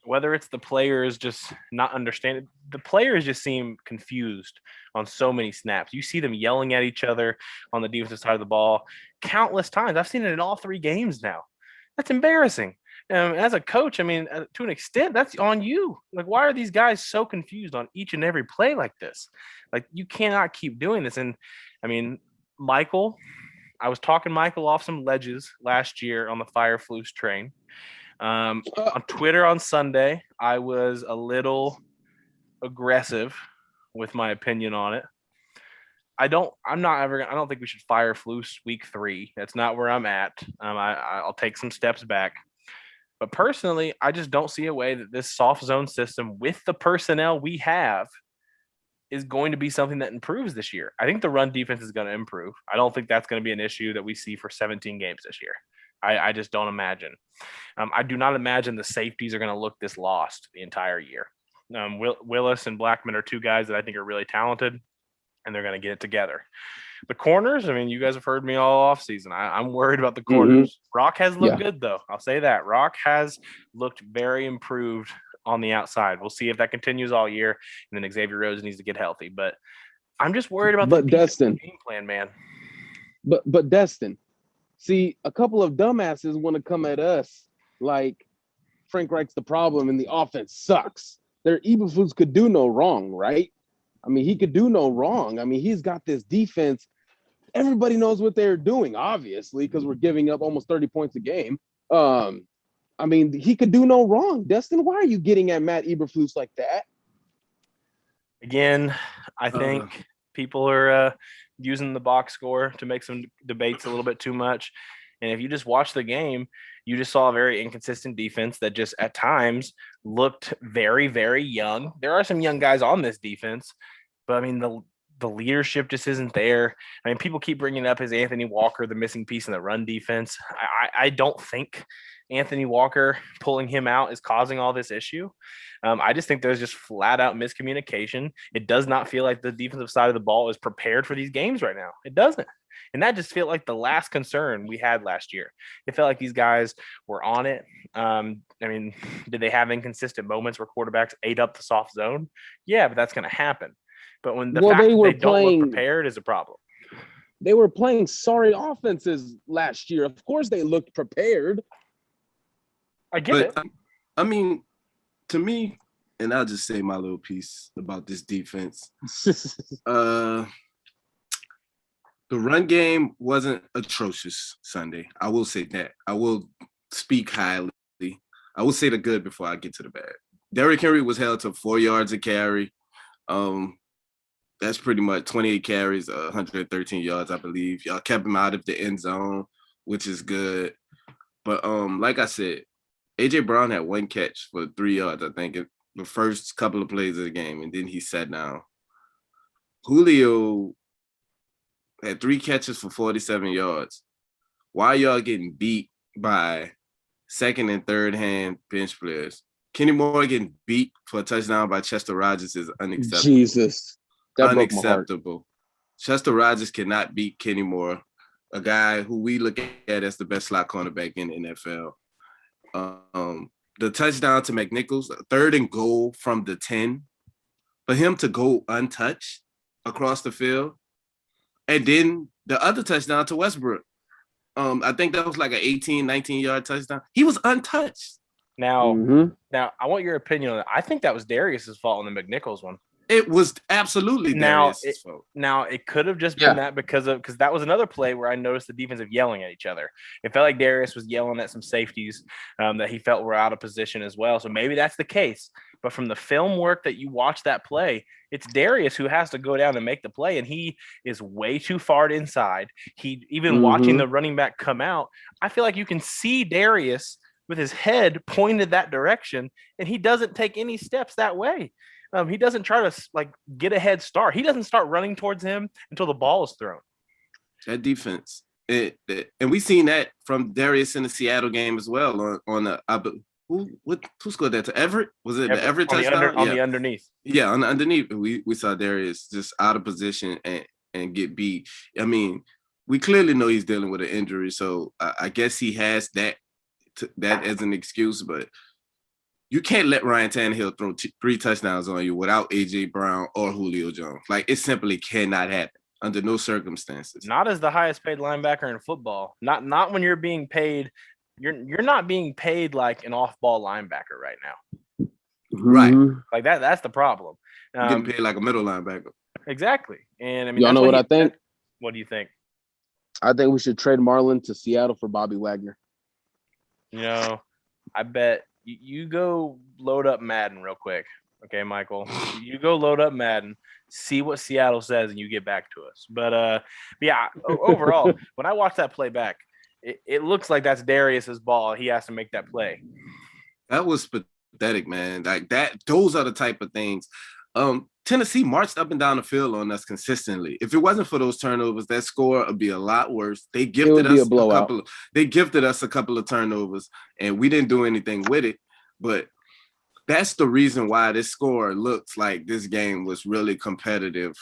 whether it's the players just not understanding, the players just seem confused on so many snaps. You see them yelling at each other on the defensive side of the ball countless times. I've seen it in all 3 games now. That's embarrassing. As a coach, I mean, to an extent, that's on you. Like, why are these guys so confused on each and every play like this? Like, you cannot keep doing this. And, I mean, Michael, I was talking Michael off some ledges last year on the Fire Flus train. On Twitter on Sunday, I was a little aggressive with my opinion on it. I don't think we should fire Flus week 3. That's not where I'm at. I'll take some steps back. But personally, I just don't see a way that this soft zone system with the personnel we have is going to be something that improves this year. I think the run defense is going to improve. I don't think that's going to be an issue that we see for 17 games this year. I just don't imagine. I do not imagine the safeties are going to look this lost the entire year. Willis and Blackman are 2 guys that I think are really talented, and they're going to get it together. The corners, I mean, you guys have heard me all offseason. I'm worried about the corners. Mm-hmm. Rock has looked good, though. I'll say that. Rock has looked very improved on the outside. We'll see if that continues all year, and then Xavier Rhodes needs to get healthy. But I'm just worried about the game plan, man. But Destin, see, a couple of dumbasses want to come at us like Frank Reich's the problem and the offense sucks. Eberflus could do no wrong, right? I mean, he could do no wrong. I mean, he's got this defense. Everybody knows what they're doing, obviously, because we're giving up almost 30 points a game. I mean, he could do no wrong. Dustin, why are you getting at Matt Eberflus like that? Again, I think people are using the box score to make some debates a little bit too much. And if you just watch the game, you just saw a very inconsistent defense that just at times looked very, very young. There are some young guys on this defense, but I mean, the leadership just isn't there. I mean, people keep bringing up as Anthony Walker, the missing piece in the run defense. I don't think Anthony Walker pulling him out is causing all this issue. I just think there's just flat out miscommunication. It does not feel like the defensive side of the ball is prepared for these games right now. It doesn't. And that just felt like the last concern we had last year. It felt like these guys were on it. I mean, did they have inconsistent moments where quarterbacks ate up the soft zone? Yeah, but that's going to happen. But when the fact that they don't look prepared is a problem. They were playing sorry offenses last year. Of course they looked prepared. I get it. I mean, to me, and I'll just say my little piece about this defense. The run game wasn't atrocious Sunday. I will say that. I will speak highly. I will say the good before I get to the bad. Derrick Henry was held to 4 yards a carry. That's pretty much 28 carries, 113 yards, I believe. Y'all kept him out of the end zone, which is good. But like I said, A.J. Brown had 1 catch for 3 yards, I think, in the first couple of plays of the game, and then he sat down. Julio had 3 catches for 47 yards. Why y'all getting beat by second and third hand bench players? Kenny Moore getting beat for a touchdown by Chester Rogers is unacceptable. Jesus. That unacceptable. Chester Rogers cannot beat Kenny Moore, a guy who we look at as the best slot cornerback in the NFL. The touchdown to McNichols, 3rd and goal from the 10, for him to go untouched across the field. And then the other touchdown to Westbrook. I think that was like an 18, 19-yard touchdown. He was untouched. Now, I want your opinion on it. I think that was Darius's fault on the McNichols one. It was absolutely Darius's fault. Now, it could have just been that because that was another play where I noticed the defensive yelling at each other. It felt like Darius was yelling at some safeties that he felt were out of position as well. So maybe that's the case. But from the film work that you watch that play, it's Darius who has to go down and make the play, and he is way too far inside. He even watching the running back come out, I feel like you can see Darius with his head pointed that direction, and he doesn't take any steps that way. He doesn't try to get a head start. He doesn't start running towards him until the ball is thrown. That defense, and we seen that from Darius in the Seattle game as well. Who scored that to Everett? Was it the Everett touchdown? On the underneath. Yeah, on the underneath. We saw Darius just out of position and get beat. I mean, we clearly know he's dealing with an injury, so I guess he has that as an excuse, but you can't let Ryan Tannehill throw 3 touchdowns on you without A.J. Brown or Julio Jones. Like, it simply cannot happen under no circumstances. Not as the highest paid linebacker in football. Not when you're being paid. You're not being paid like an off-ball linebacker right now. Right. Like that's the problem. You're getting paid like a middle linebacker. Exactly. And I mean, y'all know what I think? What do you think? I think we should trade Marlon to Seattle for Bobby Wagner. I bet you go load up Madden real quick. Okay, Michael, you go load up Madden, see what Seattle says, and you get back to us. But yeah, overall, when I watch that play back, it looks like that's Darius's ball. He has to make that play. That was pathetic, man. Like that, those are the type of things. Tennessee marched up and down the field on us consistently. If it wasn't for those turnovers, that score would be a lot worse. They gifted us a couple of turnovers, and we didn't do anything with it. But that's the reason why this score looks like this game was really competitive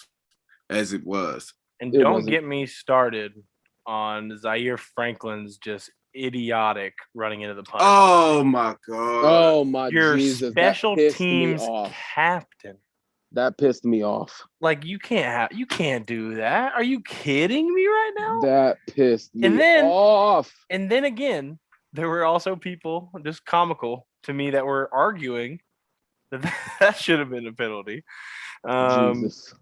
as it was. And don't get me started on Zaire Franklin's just idiotic running into the punch. Oh my God. Oh my Your Jesus. Special teams captain. That pissed me off. Like you can't do that. Are you kidding me right now? That pissed me off. And then again, there were also people just comical to me that were arguing that should have been a penalty. Jesus.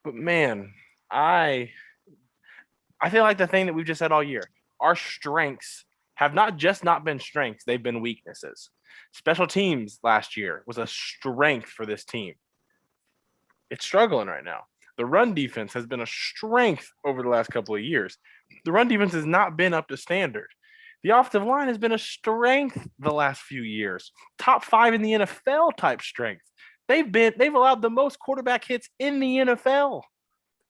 But man, I feel like the thing that we've just said all year, our strengths have not just not been strengths, they've been weaknesses. Special teams last year was a strength for this team. It's struggling right now. The run defense has been a strength over the last couple of years. The run defense has not been up to standard. The offensive line has been a strength the last few years. Top 5 in the NFL type strength. They've allowed the most quarterback hits in the NFL.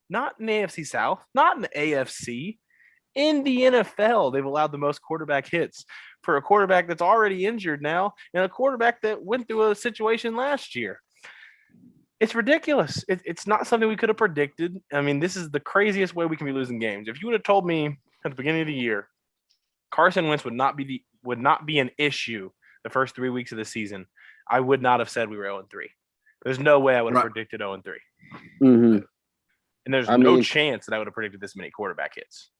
Not in the AFC South, not in the AFC. In the NFL, they've allowed the most quarterback hits for a quarterback that's already injured now and a quarterback that went through a situation last year. It's ridiculous. It's not something we could have predicted. I mean, this is the craziest way we can be losing games. If you would have told me at the beginning of the year, Carson Wentz would not be an issue the first 3 weeks of the season, I would not have said we were 0-3. There's no way I would have predicted 0-3. Mm-hmm. And there's no chance that I would have predicted this many quarterback hits.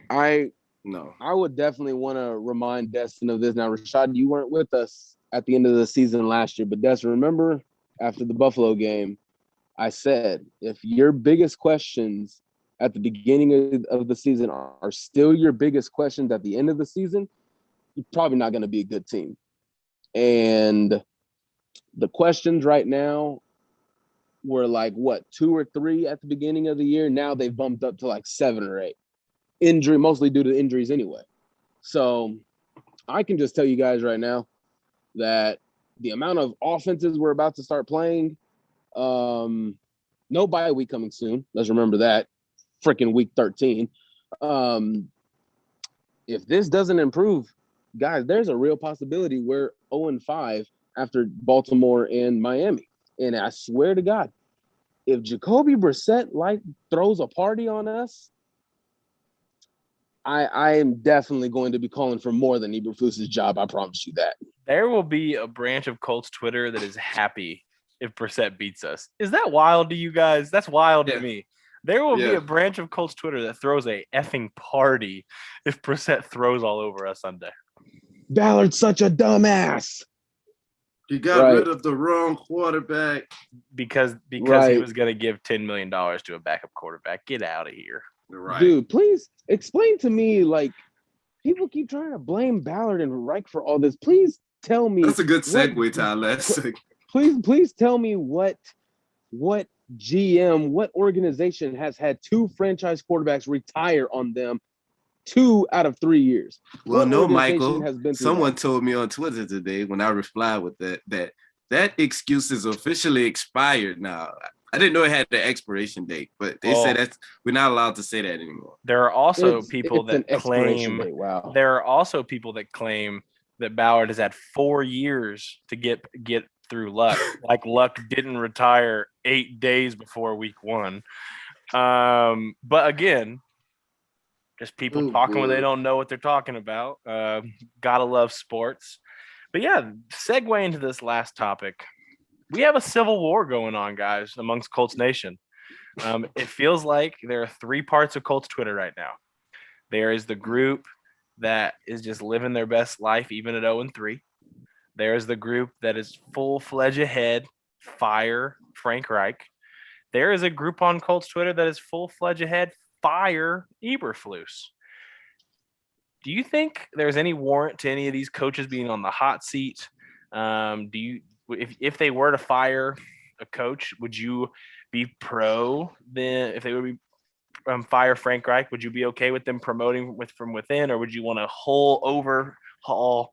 I would definitely want to remind Destin of this. Now, Rashad, you weren't with us at the end of the season last year, but Destin, remember after the Buffalo game, I said, if your biggest questions at the beginning of the season are still your biggest questions at the end of the season, you're probably not going to be a good team. And the questions right now were like, 2 or 3 at the beginning of the year. Now they've bumped up to like 7 or 8. Injury, mostly due to injuries anyway. So I can just tell you guys right now that the amount of offenses we're about to start playing, no bye week coming soon. Let's remember that. Freaking week 13. If this doesn't improve, guys, there's a real possibility we're 0-5 after Baltimore and Miami. And I swear to God, if Jacoby Brissett throws a party on us, I am definitely going to be calling for more than Eberflus's job. I promise you that. There will be a branch of Colts Twitter that is happy if Brissett beats us. Is that wild to you guys? That's wild to me. There will be a branch of Colts Twitter that throws a effing party if Brissett throws all over us Sunday. Ballard's such a dumbass. You got rid of the wrong quarterback. Because he was going to give $10 million to a backup quarterback. Get out of here. Right. Dude, please explain to me, people keep trying to blame Ballard and Reich for all this. Please tell me. That's a good segue to our last segment. Please tell me what GM, what organization has had 2 franchise quarterbacks retire on them 2 out of 3 years? Well, no, Michael. Someone told me on Twitter today when I replied with that excuse is officially expired now. I didn't know it had the expiration date, but they said we're not allowed to say that anymore. There are also people that claim. Wow. There are also people that claim that Ballard has had 4 years to get through Luck. Like Luck didn't retire 8 days before week 1. But again, just people talking when they don't know what they're talking about. Gotta love sports. But yeah, segue into this last topic. We have a civil war going on, guys, amongst Colts Nation. It feels like there are 3 parts of Colts Twitter right now. There is the group that is just living their best life, even at 0-3. There is the group that is full-fledged ahead, fire Frank Reich. There is a group on Colts Twitter that is full-fledged ahead, fire Eberflus. Do you think there's any warrant to any of these coaches being on the hot seat? If they were to fire a coach, would you be pro then? If they would be fire Frank Reich, would you be okay with them promoting from within, or would you want to overhaul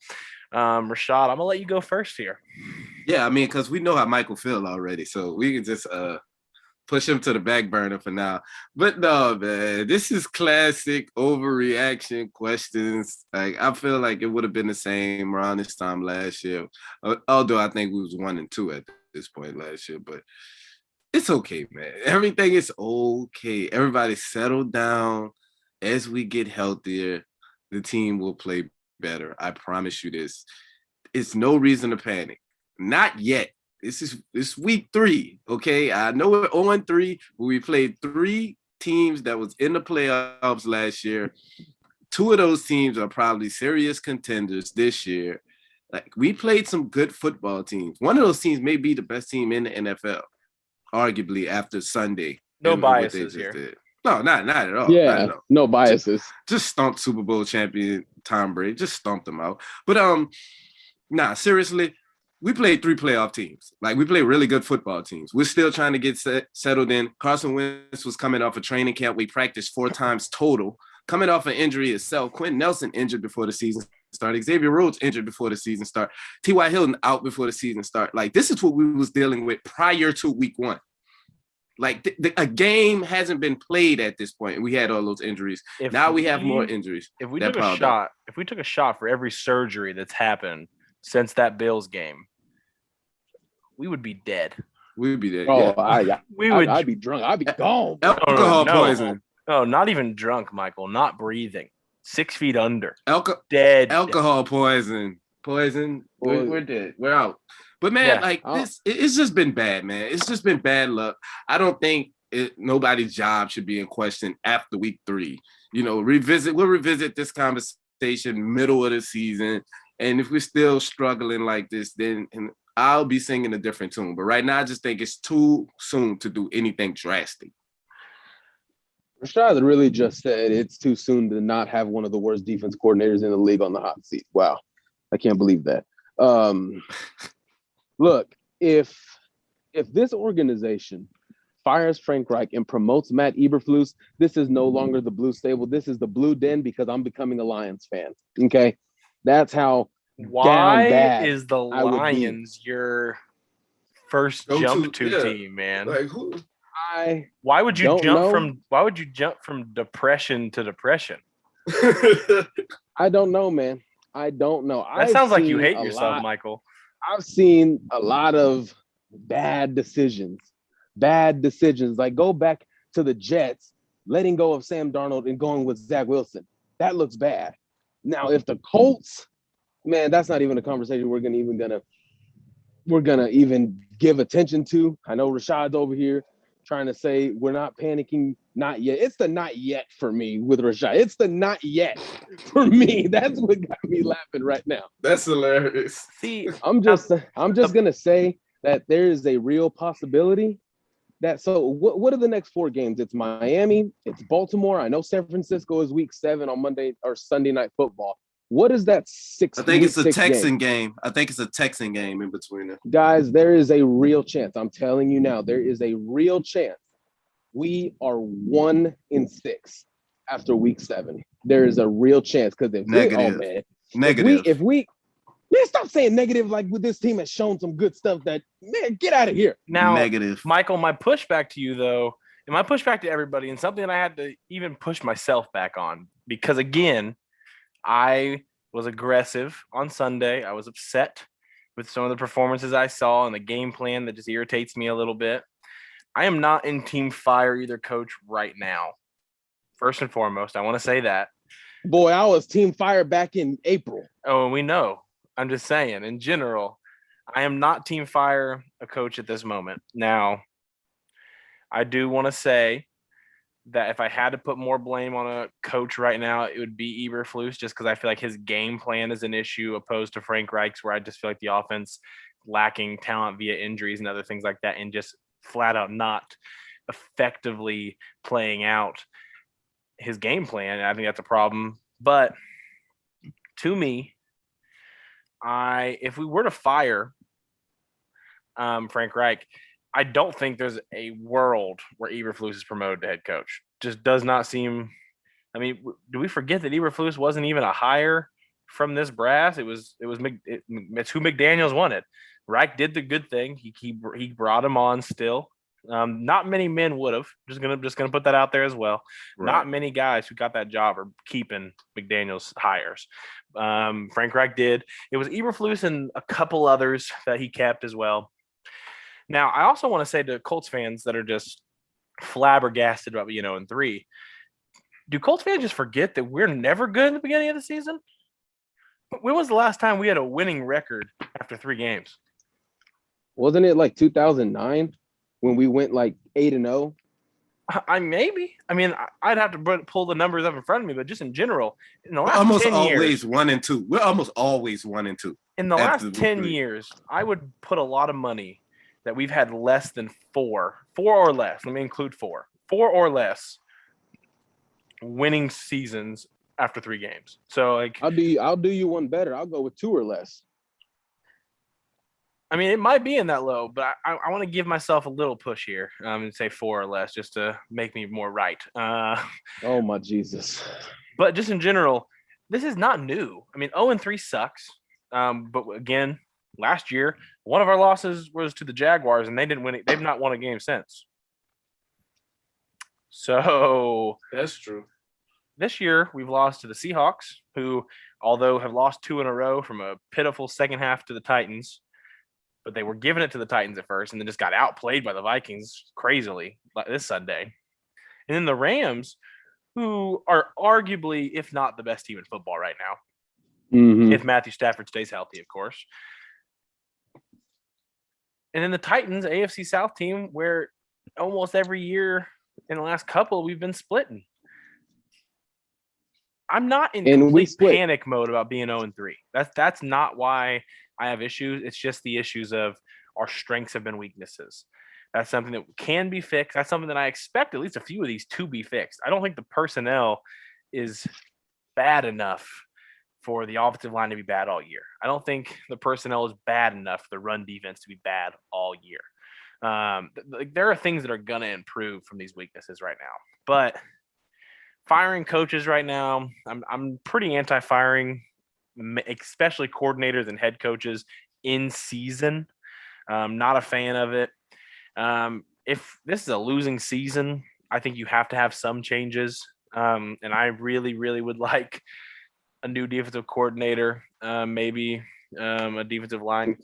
Rashad? I'm gonna let you go first here. Yeah, I mean, because we know how Michael feels already, so we can just push him to the back burner for now. But no, man, this is classic overreaction questions. Like, I feel like it would have been the same around this time last year, although I think we was 1-2 at this point last year. But it's okay, man. Everything is okay. Everybody settle down. As we get healthier, the team will play better. I promise you this. It's no reason to panic. Not yet. It's week 3, okay? I know we're 0-3, but we played 3 teams that was in the playoffs last year. 2 of those teams are probably serious contenders this year. Like, we played some good football teams. One of those teams may be the best team in the NFL, arguably after Sunday. No biases here. No, not at all. Yeah, no biases. Just stomp Super Bowl champion Tom Brady, just stomped them out. But seriously, we played 3 playoff teams. Like, we played really good football teams. We're still trying to get settled in. Carson Wentz was coming off a training camp. We practiced 4 times total. Coming off an injury itself. Quentin Nelson injured before the season started. Xavier Rhodes injured before the season started. T.Y. Hilton out before the season started. Like, this is what we was dealing with prior to week 1. Like, a game hasn't been played at this point. We had all those injuries. Now we have more injuries. If we took a shot for every surgery that's happened since that Bills game, we would be dead. We would be dead. Oh, yeah. I'd be drunk. I'd be gone. Alcohol poison. Oh, not even drunk, Michael. Not breathing. 6 feet under. Dead. Alcohol poison. We're dead. We're out. But man, it's just been bad, man. It's just been bad luck. I don't think nobody's job should be in question after week 3. We'll revisit this conversation middle of the season. And if we're still struggling like this, then I'll be singing a different tune. But right now, I just think it's too soon to do anything drastic. Rashad really just said it's too soon to not have one of the worst defense coordinators in the league on the hot seat. Wow. I can't believe that. Look, if this organization fires Frank Reich and promotes Matt Eberflus, this is no longer the Blue Stable. This is the Blue Den because I'm becoming a Lions fan. Okay? That's how Why is the Lions your first jump to team, man? Like, who? Why would you jump from depression to depression? I don't know, man. I don't know. That sounds like you hate yourself, Michael. I've seen a lot of bad decisions. Like, go back to the Jets, letting go of Sam Darnold and going with Zach Wilson. That looks bad. Now, if the Colts, man, that's not even a conversation we're gonna even give attention to. I know Rashad's over here trying to say we're not panicking, not yet. It's the not yet for me with Rashad. It's the not yet for me. That's what got me laughing right now. That's hilarious. See, I'm just gonna say that there is a real possibility that. So what are the next 4 games? It's Miami, it's Baltimore. I know San Francisco is week 7 on Monday or Sunday Night Football. What is that 6? I think it's a Texan game. I think it's a Texan game in between them. Guys, there is a real chance. I'm telling you now, there is a real chance we are 1-6 after week 7. There is a real chance because if we stop saying negative, like with this team has shown some good stuff that, man, get out of here. Now, negative. Michael, my pushback to you though, and my pushback to everybody, and something I had to even push myself back on, because again, I was aggressive on Sunday. I was upset with some of the performances I saw and the game plan that just irritates me a little bit. I am not in team fire either coach right now. First and foremost, I want to say that. Boy, I was team fire back in April. Oh, we know. I'm just saying, in general, I am not team fire a coach at this moment. Now, I do want to say that if I had to put more blame on a coach right now, it would be Eberflus, just because I feel like his game plan is an issue opposed to Frank Reich's, where I just feel like the offense lacking talent via injuries and other things like that, and just flat out not effectively playing out his game plan. I think that's a problem. But to me, if we were to fire Frank Reich, I don't think there's a world where Eberflus is promoted to head coach. Just does not seem. I mean, do we forget that Eberflus wasn't even a hire from this brass? It's who McDaniels wanted. Reich did the good thing. He brought him on still. Not many men would have. Just gonna put that out there as well. Right. Not many guys who got that job are keeping McDaniels hires. Frank Reich did. It was Eberflus and a couple others that he kept as well. Now, I also want to say to Colts fans that are just flabbergasted about 0-3, do Colts fans just forget that we're never good in the beginning of the season? When was the last time we had a winning record after 3 games? Wasn't it like 2009 when we went like 8-0? Maybe. I mean, I'd have to pull the numbers up in front of me, but just in general, in the last almost 10 always years, 1-2. We're almost always 1-2. In the last 10 years, I would put a lot of money that we've had less than 4 or less. Let me include 4 or less winning seasons after 3 games. So like, I'll do you one better. I'll go with 2 or less. I mean, it might be in that low, but I want to give myself a little push here and say 4 or less just to make me more right. Oh, my Jesus. But just in general, this is not new. I mean, 0-3 sucks. But again, last year, one of our losses was to the Jaguars, and they didn't win it. They've not won a game since. So That's true. this year, we've lost to the Seahawks, who, although have lost 2 in a row from a pitiful second half to the Titans, but they were giving it to the Titans at first and then just got outplayed by the Vikings crazily this Sunday. And then the Rams, who are arguably, if not the best team in football right now, if Matthew Stafford stays healthy, of course. And then the Titans, AFC South team, where almost every year in the last couple, we've been splitting. I'm not in complete panic mode about being 0-3. That's not why I have issues. It's just the issues of our strengths have been weaknesses. That's something that can be fixed. That's something that I expect at least a few of these to be fixed. I don't think the personnel is bad enough for the offensive line to be bad all year. I don't think the personnel is bad enough for the run defense to be bad all year. There are things that are going to improve from these weaknesses right now. But firing coaches right now, I'm pretty anti-firing, especially coordinators and head coaches in season. Not a fan of it. If this is a losing season, I think you have to have some changes. And I really, really would like a new defensive coordinator, maybe a defensive line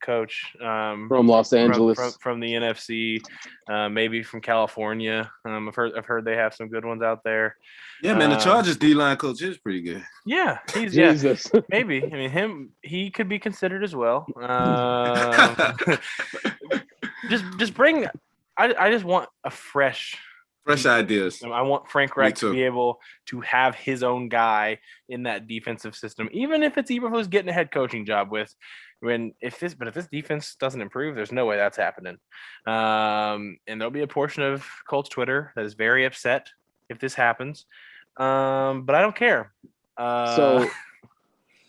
coach from Los Angeles, from the NFC, maybe from California. I've heard they have some good ones out there. Yeah, man, the Chargers D-line coach is pretty good. Yeah, Jesus. Maybe. I mean, he could be considered as well. Just bring. I just want a fresh ideas. I want Frank Reich to be able to have his own guy in that defensive system, even if it's Eberflus getting a head coaching job with. If this defense doesn't improve, there's no way that's happening. And there'll be a portion of Colts Twitter that is very upset if this happens. But I don't care. So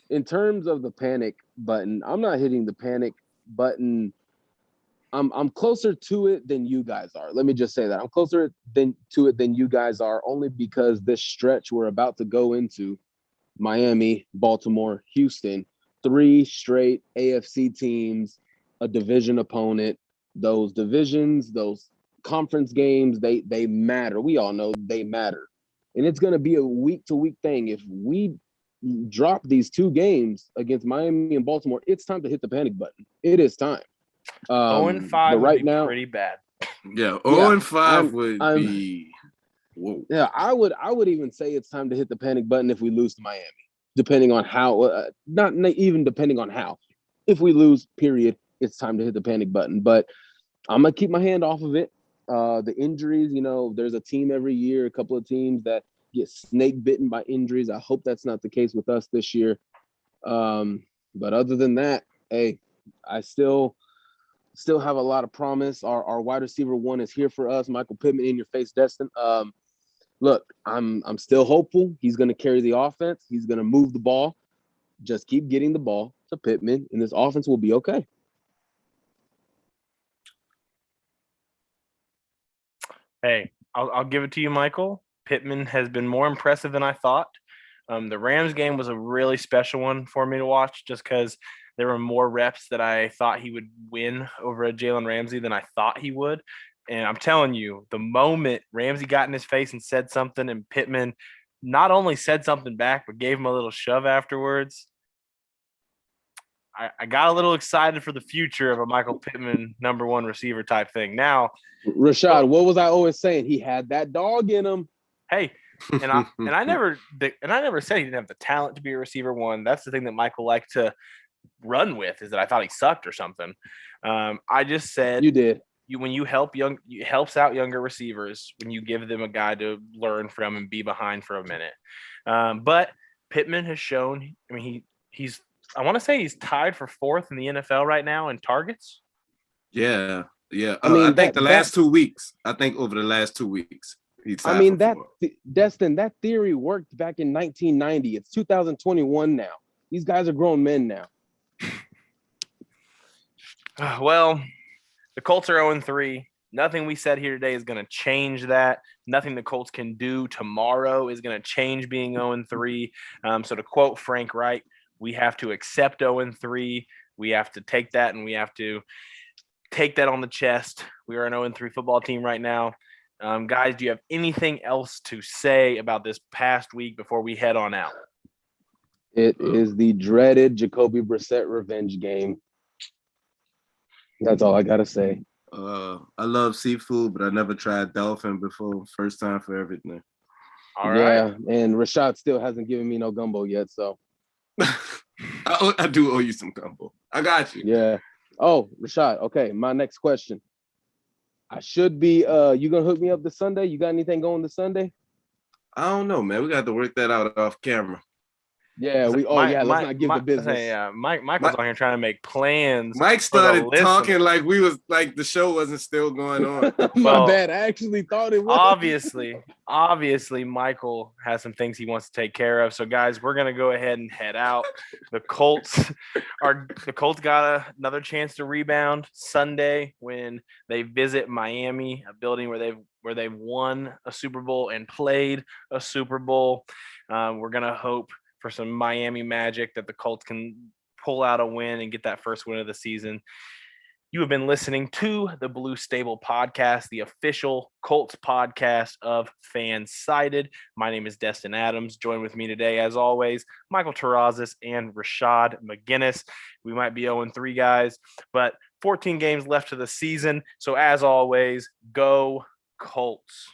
in terms of the panic button, I'm not hitting the panic button. I'm closer to it than you guys are. Let me just say that. I'm closer to it than you guys are, only because this stretch we're about to go into, Miami, Baltimore, Houston, 3 straight AFC teams, a division opponent. Those divisions, those conference games, they matter. We all know they matter. And it's going to be a week-to-week thing. If we drop these 2 games against Miami and Baltimore, it's time to hit the panic button. It is time. 0-5 would be pretty bad. Yeah, 0-5 would be. Whoa. Yeah, I would even say it's time to hit the panic button if we lose to Miami, depending on how. Not even depending on how. If we lose, period, it's time to hit the panic button. But I'm gonna keep my hand off of it. The injuries, there's a team every year, a couple of teams that get snake bitten by injuries. I hope that's not the case with us this year. But other than that, hey, I still have a lot of promise. Our wide receiver 1 is here for us. Michael Pittman, in your face, Destin. Look, I'm still hopeful. He's going to carry the offense. He's going to move the ball. Just keep getting the ball to Pittman, and this offense will be okay. Hey, I'll give it to you, Michael. Pittman has been more impressive than I thought. The Rams game was a really special one for me to watch, just because there were more reps that I thought he would win over a Jalen Ramsey than I thought he would. And I'm telling you, the moment Ramsey got in his face and said something, and Pittman not only said something back, but gave him a little shove afterwards, I got a little excited for the future of a Michael Pittman number 1 receiver type thing. Now, Rashad, what was I always saying? He had that dog in him. Hey, and I never said he didn't have the talent to be a receiver 1. That's the thing that Michael liked to run with, is that I thought he sucked or something. I just said you did. When you helps out younger receivers when you give them a guy to learn from and be behind for a minute. But Pittman has shown. I mean, he's. I want to say he's tied for 4th in the NFL right now in targets. Yeah. I think the last 2 weeks. I think over the last 2 weeks. I mean, Destin, that theory worked back in 1990. It's 2021 now. These guys are grown men now. Well, the Colts are 0-3. Nothing we said here today is going to change that. Nothing the Colts can do tomorrow is going to change being 0-3. So to quote Frank Wright, we have to accept 0-3. We have to take that, and we have to take that on the chest. We are an 0-3 football team right now. Guys, do you have anything else to say about this past week before we head on out? It is the dreaded Jacoby Brissett revenge game. That's all I got to say. I love seafood, but I never tried dolphin before. First time for everything. All right. Yeah, and Rashad still hasn't given me no gumbo yet, so. I do owe you some gumbo. I got you. Yeah. Oh, Rashad. Okay, my next question. I should be. You gonna hook me up this Sunday? You got anything going this Sunday? I don't know, man. We got to work that out off camera. Yeah, let's not give the business. Michael's on here trying to make plans. Mike started talking like the show wasn't still going on. My bad. I actually thought it was. Obviously, Michael has some things he wants to take care of. So, guys, we're gonna go ahead and head out. The Colts got another chance to rebound Sunday when they visit Miami, a building where they've won a Super Bowl and played a Super Bowl. We're gonna hope for some Miami magic that the Colts can pull out a win and get that first win of the season. You have been listening to the Blue Stable Podcast, the official Colts podcast of Fansided. My name is Destin Adams. Join with me today, as always, Michael Terrazas and Rashad McGinnis. We might be 0-3, guys, but 14 games left to the season. So, as always, go Colts.